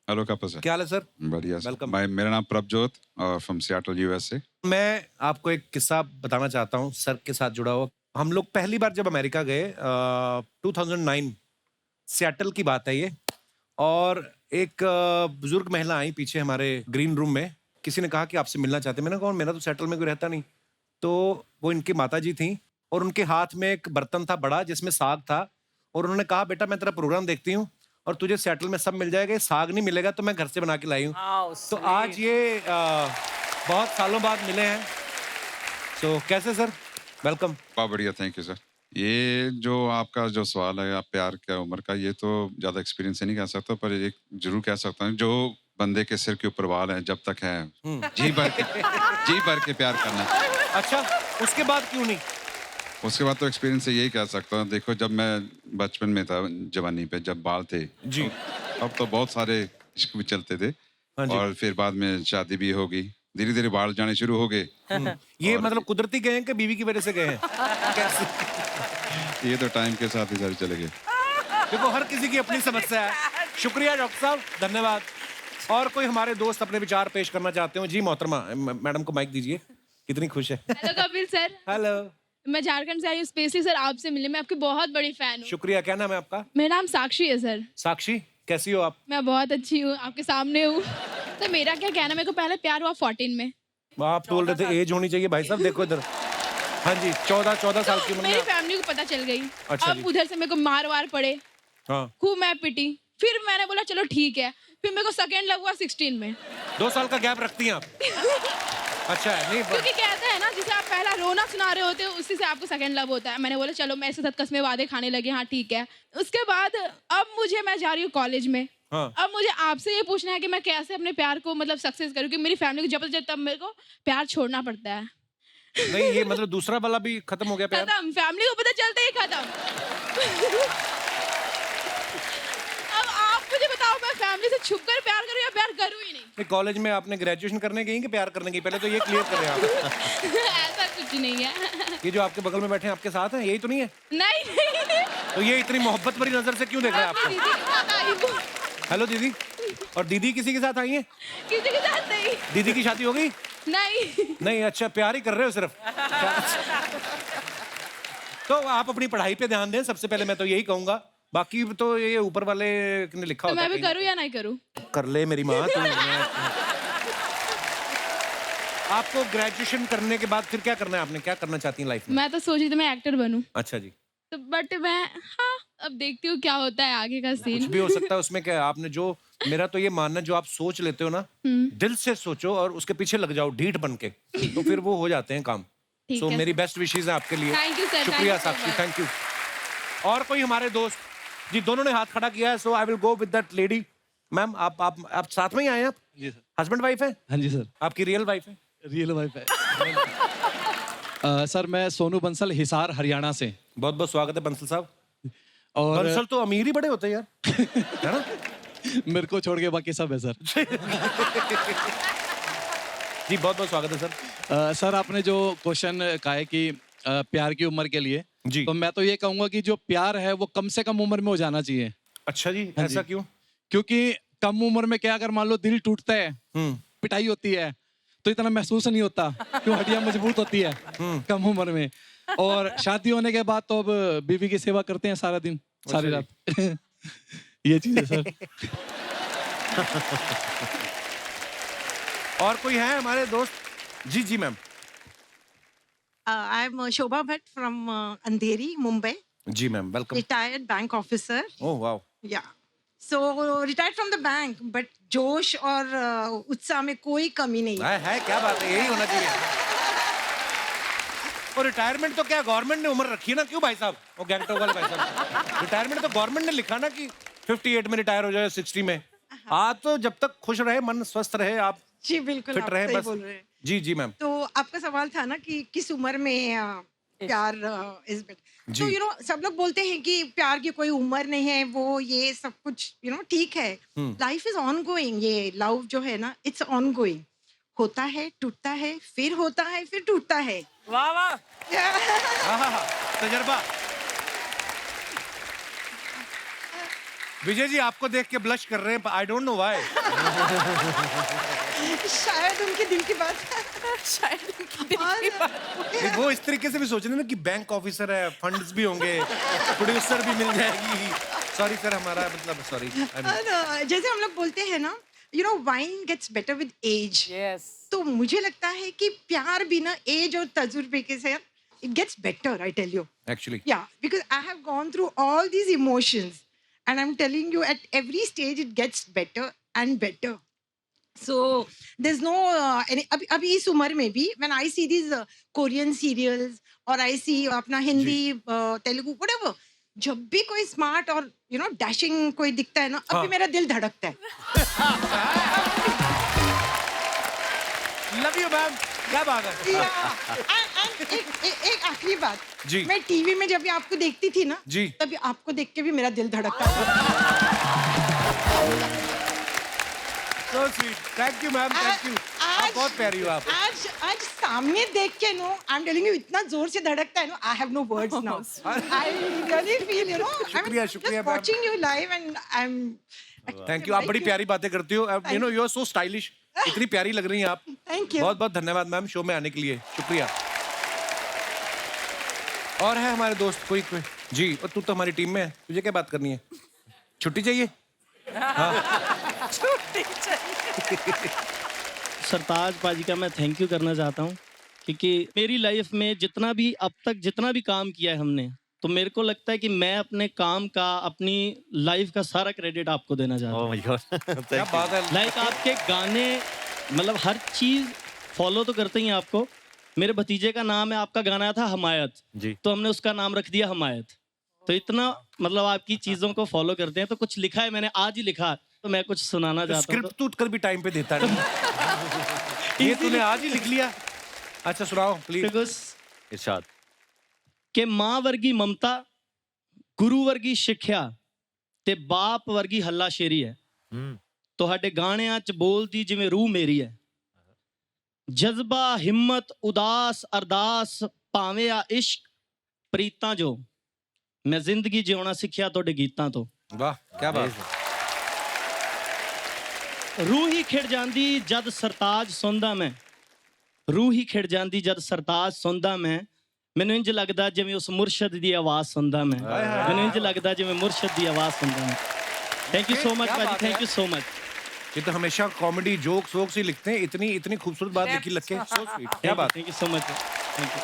Speaker 11: Hello Kapil sir.
Speaker 1: क्या हाल है सर?
Speaker 11: बढ़िया सर।
Speaker 1: Welcome.
Speaker 11: मेरा नाम प्रभजोत और फ्रॉम सियाटल यूएसए।
Speaker 1: मैं आपको एक किस्सा बताना चाहता हूँ सर के साथ जुड़ा हुआ। हम लोग पहली बार जब अमेरिका गए 2009, सियाटल की बात है ये, और एक बुजुर्ग महिला आई पीछे हमारे ग्रीन रूम में। किसी ने कहा कि आपसे मिलना चाहते हैं। मैंने कहा मेरा तो सियाटल में कोई रहता नहीं। तो वो इनकी माता जी थी और उनके हाथ में एक बर्तन था बड़ा जिसमें साग था, और उन्होंने कहा बेटा मैं तेरा प्रोग्राम देखती हूँ और तुझे सियाटल में सब मिल जाएगा, ये साग नहीं मिलेगा तो मैं घर से बना के लाई हूँ। तो आज ये बहुत सालों बाद मिले हैं। तो कैसे सर? वेलकम।
Speaker 11: बहुत बढ़िया, थैंक यू सर। ये जो आपका जो सवाल है, आप प्यार क्या उम्र का, ये तो ज़्यादा एक्सपीरियंस से नहीं कह सकता, पर एक जरूर कह सकता हूँ, जो बंदे के सिर के ऊपर बाल है जब तक है, जी भर के प्यार करना।
Speaker 1: अच्छा, उसके बाद क्यों नहीं?
Speaker 11: उसके बाद तो एक्सपीरियंस से यही कह सकता हूँ। देखो, जब मैं बचपन में था, जवानी पे जब बाल थे
Speaker 1: जी,
Speaker 11: अब तो बहुत सारे इश्क भी चलते थे,
Speaker 1: हाँ जी।
Speaker 11: और फिर बाद में शादी भी होगी, धीरे धीरे बाल जाने शुरू हो गए।
Speaker 1: ये
Speaker 11: और-
Speaker 1: मतलब कुदरती गए हैं कि बीवी की वजह से गए हैं? कैसे?
Speaker 11: ये तो टाइम के साथ ही सारे चले गए।
Speaker 1: देखो हर किसी की अपनी समस्या है। शुक्रिया डॉक्टर साहब, धन्यवाद। और कोई हमारे दोस्त अपने विचार पेश करना चाहते हो? जी मोहतरमा, मैडम को माइक दीजिए। कितनी खुश है।
Speaker 12: हेलो कपिल सर,
Speaker 1: हेलो,
Speaker 12: मैं झारखंड से आई हूँ स्पेशली सर आपसे मिलने। मैं आपकी बहुत बड़ी फैन हूँ।
Speaker 1: शुक्रिया। क्या नाम है आपका?
Speaker 12: मेरा नाम साक्षी है सर।
Speaker 1: साक्षी, कैसी हो आप?
Speaker 12: मैं बहुत अच्छी हूँ, आपके सामने हूँ। तो मेरा क्या कहना, मेरे को पहले प्यार हुआ 14 में।
Speaker 1: आप बोल रहे थे एज होनी चाहिए। भाई साहब देखो इधर। हाँ जी, 14 साल की उम्र
Speaker 12: मेरी
Speaker 1: में।
Speaker 12: फैमिली को पता चल गई।
Speaker 1: अच्छा
Speaker 12: अब
Speaker 1: जी।
Speaker 12: उधर से मेरे को मार वार पड़े,
Speaker 1: हाँ,
Speaker 12: खूब मैं पिटी। फिर मैंने बोला चलो ठीक है। फिर मेरे को सेकेंड लव हुआ 16 में।
Speaker 1: 2 साल का गैप रखती हैं आप? अच्छा है, नहीं
Speaker 12: क्योंकि कहते हैं ना, जिसे आप पहला रोना सुना रहे होते हो उसी से आपको सेकंड लव होता है। मैंने बोला चलो मैं इसके साथ कसमें वादे खाने लगी, हाँ ठीक है। उसके बाद अब मैं जा रही हूँ कॉलेज में।
Speaker 1: हाँ।
Speaker 12: अब मुझे आपसे ये पूछना है कि मैं कैसे अपने प्यार को मतलब सक्सेस करूँ, कि मेरी फैमिली को जब तब मेरे को प्यार छोड़ना पड़ता है।
Speaker 1: नहीं, ये मतलब दूसरा वाला भी खत्म हो गया प्यार?
Speaker 12: खत्म, फैमिली को पता चलता ही खत्म। अब आप मुझे बताओ, मैं फैमिली से छुपकर प्यार करूँ या प्यार करूँ ही नहीं?
Speaker 1: कॉलेज में आपने ग्रेजुएशन करने गई कि प्यार करने गई? पहले तो ये क्लियर करें आप।
Speaker 12: ऐसा कुछ नहीं है।
Speaker 1: ये जो आपके बगल में बैठे हैं आपके साथ हैं, यही तो नहीं है?
Speaker 12: नहीं नहीं,
Speaker 1: तो ये इतनी मोहब्बत भरी नजर से क्यों देख रहे हैं
Speaker 12: अपनी
Speaker 1: आपको?
Speaker 12: दीदी के साथ आई हूँ।
Speaker 1: हेलो दीदी। और दीदी किसी के साथ आई है?
Speaker 12: किसी के साथ नहीं।
Speaker 1: दीदी की शादी हो गई?
Speaker 12: नहीं।
Speaker 1: नहीं, अच्छा, प्यार ही कर रहे हो सिर्फ। तो आप अपनी पढ़ाई पे ध्यान दें सबसे पहले, मैं तो यही कहूंगा। बाकी तो ये ऊपर वाले ने लिखा
Speaker 12: तो
Speaker 1: होता
Speaker 12: मैं भी
Speaker 1: है।
Speaker 12: करूँ या नहीं करूँ?
Speaker 1: कर ले मेरी माँ तू। आपको ग्रेजुएशन करने के बाद फिर क्या करना है? आपने क्या करना चाहती हैं लाइफ में?
Speaker 12: मैं तो सोच रही थी मैं एक्टर बनूं।
Speaker 1: अच्छा जी।
Speaker 12: तो बट मैं, हाँ अब देखती हूँ क्या होता है आगे का
Speaker 1: कुछ
Speaker 12: सीन।
Speaker 1: भी हो सकता है उसमें। क्या आपने जो, मेरा तो ये मानना है, जो आप सोच लेते हो ना, दिल से सोचो और उसके पीछे लग जाओ ढीठ बन के, तो फिर वो हो जाते हैं काम।
Speaker 12: ठीक
Speaker 1: सो
Speaker 12: है
Speaker 1: मेरी
Speaker 12: सर।
Speaker 1: बेस्ट विशेज है आपके लिए।
Speaker 12: Thank you, sir. Thank
Speaker 1: शुक्रिया
Speaker 12: you so
Speaker 1: Sakshi,
Speaker 12: much.
Speaker 1: Thank you. और कोई हमारे दोस्त? जी, दोनों ने हाथ खड़ा किया है, so I will go with that lady. Ma'am आप साथ में ही आए हैं? आप
Speaker 8: जी सर।
Speaker 1: हस्बैंड वाइफ है?
Speaker 8: हाँ जी सर।
Speaker 1: आपकी रियल वाइफ है?
Speaker 8: रियल वाइफ है। सर मैं सोनू बंसल, हिसार, हरियाणा से।
Speaker 1: बहुत बहुत स्वागत है बंसल साहब।
Speaker 8: और
Speaker 1: बंसल तो अमीर ही बड़े होते हैं यार, है ना?
Speaker 8: मेरे को छोड़ के बाकी सब है सर।
Speaker 1: जी बहुत बहुत स्वागत है सर।
Speaker 8: सर आपने जो क्वेश्चन कहा है कि प्यार की उम्र के लिए,
Speaker 1: जी।
Speaker 8: तो मैं तो ये कहूंगा कि जो प्यार है वो कम से कम उम्र में हो जाना चाहिए।
Speaker 1: अच्छा जी,
Speaker 8: हाँ
Speaker 1: ऐसा
Speaker 8: जी।
Speaker 1: क्यों?
Speaker 8: क्योंकि कम उम्र में क्या, अगर मान लो दिल टूटता है, पिटाई होती है, तो इतना महसूस नहीं होता क्यों, हड्डियां मजबूत होती है कम उम्र में। और शादी होने के बाद तो अब बीवी की सेवा करते हैं सारा दिन सारी रात। ये चीज है सर।
Speaker 1: और कोई है हमारे दोस्त? जी जी ma'am.
Speaker 13: I am Shobha Bhatt from Andheri, Mumbai.
Speaker 1: जी ma'am, welcome.
Speaker 13: Retired bank officer.
Speaker 1: Oh wow.
Speaker 13: Yeah. So retired from the bank, but जोश और उत्साह में कोई कमी नहीं।
Speaker 1: है क्या बात है, यही होना चाहिए। और रिटायरमेंट तो क्या गवर्नमेंट ने उम्र रखी है ना, क्यों भाई साहब? वो गैंगटॉक वाले भाई साहब, रिटायरमेंट तो गवर्नमेंट ने लिखा ना कि 58 में रिटायर हो जाए, 60 में। आप तो जब तक खुश रहे, मन स्वस्थ रहे, आप
Speaker 13: जी बिल्कुल,
Speaker 1: फिट
Speaker 13: आप
Speaker 1: रहे
Speaker 13: सही
Speaker 1: बस।
Speaker 13: बोल रहे हैं।
Speaker 1: जी जी मैम।
Speaker 13: तो आपका सवाल था ना कि किस उम्र में प्यार इज बेटर।
Speaker 1: जी।
Speaker 13: तो सब लोग बोलते हैं कि प्यार की कोई उम्र नहीं है, वो ये सब कुछ ठीक है। लाइफ इज ऑन गोइंग, ये लव जो है ना, इट्स ऑन गोइंग। होता है, टूटता है, फिर होता है, फिर टूटता है।
Speaker 2: वाह वाह।
Speaker 1: तजर्बा। विजय जी आपको देख के ब्लश कर रहे हैं, आई डोंट नो व्हाई।
Speaker 13: शायद उनके दिल की बात है।
Speaker 3: शायद उनकी दिल की बात।
Speaker 1: वो इस तरीके से भी सोच रहे हैं ना कि बैंक ऑफिसर है, फंड्स भी होंगे, प्रोड्यूसर भी मिल जाएगी। सॉरी सर, हमारा मतलब सॉरी।
Speaker 13: जैसे हम लोग बोलते हैं ना, wine gets better with age.
Speaker 2: Yes.
Speaker 13: तो मुझे लगता है कि प्यार भी ना एज और तजुर्बे के साथ it gets better, I tell you.
Speaker 1: Actually
Speaker 13: Yeah, because I have gone through all these emotions, and I'm telling you, at every stage it gets better and better. So there's no अभी इस उम्र में भी when I see these Korean serials or I see अपना Hindi, Telugu, whatever, जब भी कोई smart और डैशिंग कोई दिखता है ना, अब भी मेरा दिल धड़कता है।
Speaker 1: लव यू मैम, क्या बात है।
Speaker 13: And एक आखिरी बात
Speaker 1: जी।
Speaker 13: मैं टीवी में जब भी आपको देखती थी ना,
Speaker 1: जी।
Speaker 13: तभी आपको देख के भी मेरा दिल धड़कता है।
Speaker 1: So sweet. Thank you ma'am, thank you. आप बहुत प्यारी हो आप।
Speaker 13: आज सामने देख के आई एम टेलिंग यू, इतना जोर से धड़कता है ना, I have no words now. I really feel
Speaker 1: शुक्रिया, शुक्रिया ma'am.
Speaker 13: Watching you live and I am
Speaker 1: thank you, आप बड़ी प्यारी बातें करती हो। यू आर सो स्टाइलिश, इतनी प्यारी लग रही हैं आप।
Speaker 13: Thank you.
Speaker 1: बहुत बहुत धन्यवाद मैम शो में आने के लिए, शुक्रिया। और है हमारे दोस्त कोई जी? और तू तो हमारी टीम में है, तुझे क्या बात करनी है? छुट्टी चाहिए?
Speaker 2: छुट्टी चाहिए।
Speaker 14: सरताज पाजी का मैं थैंक यू करना चाहता हूँ, क्योंकि मेरी लाइफ में जितना भी अब तक जितना भी काम किया है हमने, तो मेरे को लगता है कि मैं अपने काम का, अपनी लाइफ का सारा क्रेडिट आपको देना चाहता हूँ।
Speaker 1: क्या बात है।
Speaker 14: लाइक आपके गाने, मतलब हर चीज फॉलो तो करते ही हैं आपको। मेरे भतीजे का नाम है, आपका गाना था हमायत
Speaker 4: जी,
Speaker 14: तो हमने उसका नाम रख दिया हमायत। तो इतना मतलब आपकी चीजों को फॉलो करते हैं। तो कुछ लिखा है, मैंने आज ही लिखा, तो मैं कुछ सुनाना चाहता हूँ।
Speaker 1: स्क्रिप्ट तू कर भी टाइम पे देता नहीं। ये तूने आज ही लिख लिया? अच्छा सुनाओ प्लीज।
Speaker 4: इरशाद।
Speaker 14: कि मां वर्गी ममता, गुरु वर्गी सिੱਖਿਆ ਤੇ ਬਾਪ ਵਰਗੀ ਹੱਲਾ ਸ਼ੇਰੀ ਹੈ। ਤੁਹਾਡੇ ਗਾਣਿਆਂ 'ਚ ਬੋਲਦੀ ਜਿਵੇਂ ਰੂਹ ਮੇਰੀ ਹੈ। ਜਜ਼ਬਾ, ਹਿੰਮਤ, ਉਦਾਸ, ਅਰਦਾਸ, ਭਾਵੇਂ ਆ ਇਸ਼ਕ, ਪ੍ਰੀਤਾਂ ਜੋ ਮੈਂ ਜ਼ਿੰਦਗੀ ਜਿਉਣਾ ਸਿੱਖਿਆ ਤੁਹਾਡੇ ਗੀਤਾਂ ਤੋਂ।
Speaker 1: ਵਾਹ ਕੀ ਬਾਤ।
Speaker 14: रूह ही खिड़ जांदी जद सरताज सुनदा मैं, रूह ही खिड़ जांदी जद सरताज सुनदा मैं। मैनू इंज लगदा जिवें उस मुर्शद दी आवाज सुनदा मैं। मैनू इंज लगदा जिवें मुर्शद दी आवाज सुनदा मैं। थैंक यू सो मच भाजी, थैंक यू सो मच।
Speaker 1: ये तो हमेशा कॉमेडी जोक्स वोक्स ही लिखते हैं, इतनी इतनी खूबसूरत बात लिखी लग के। सो स्वीट, क्या बात।
Speaker 14: Thank you so much, thank you.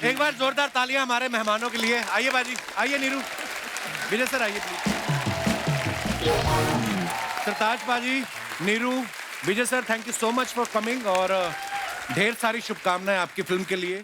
Speaker 1: एक बार जोरदार तालियां हमारे मेहमानों के लिए। आइए बाजी, आइए नीरू, विजय सर आइए प्लीज। सरताज बाजी, Neeru, Vijay sir, thank you so much for coming और ढेर सारी शुभकामनाएं आपकी फिल्म के लिए।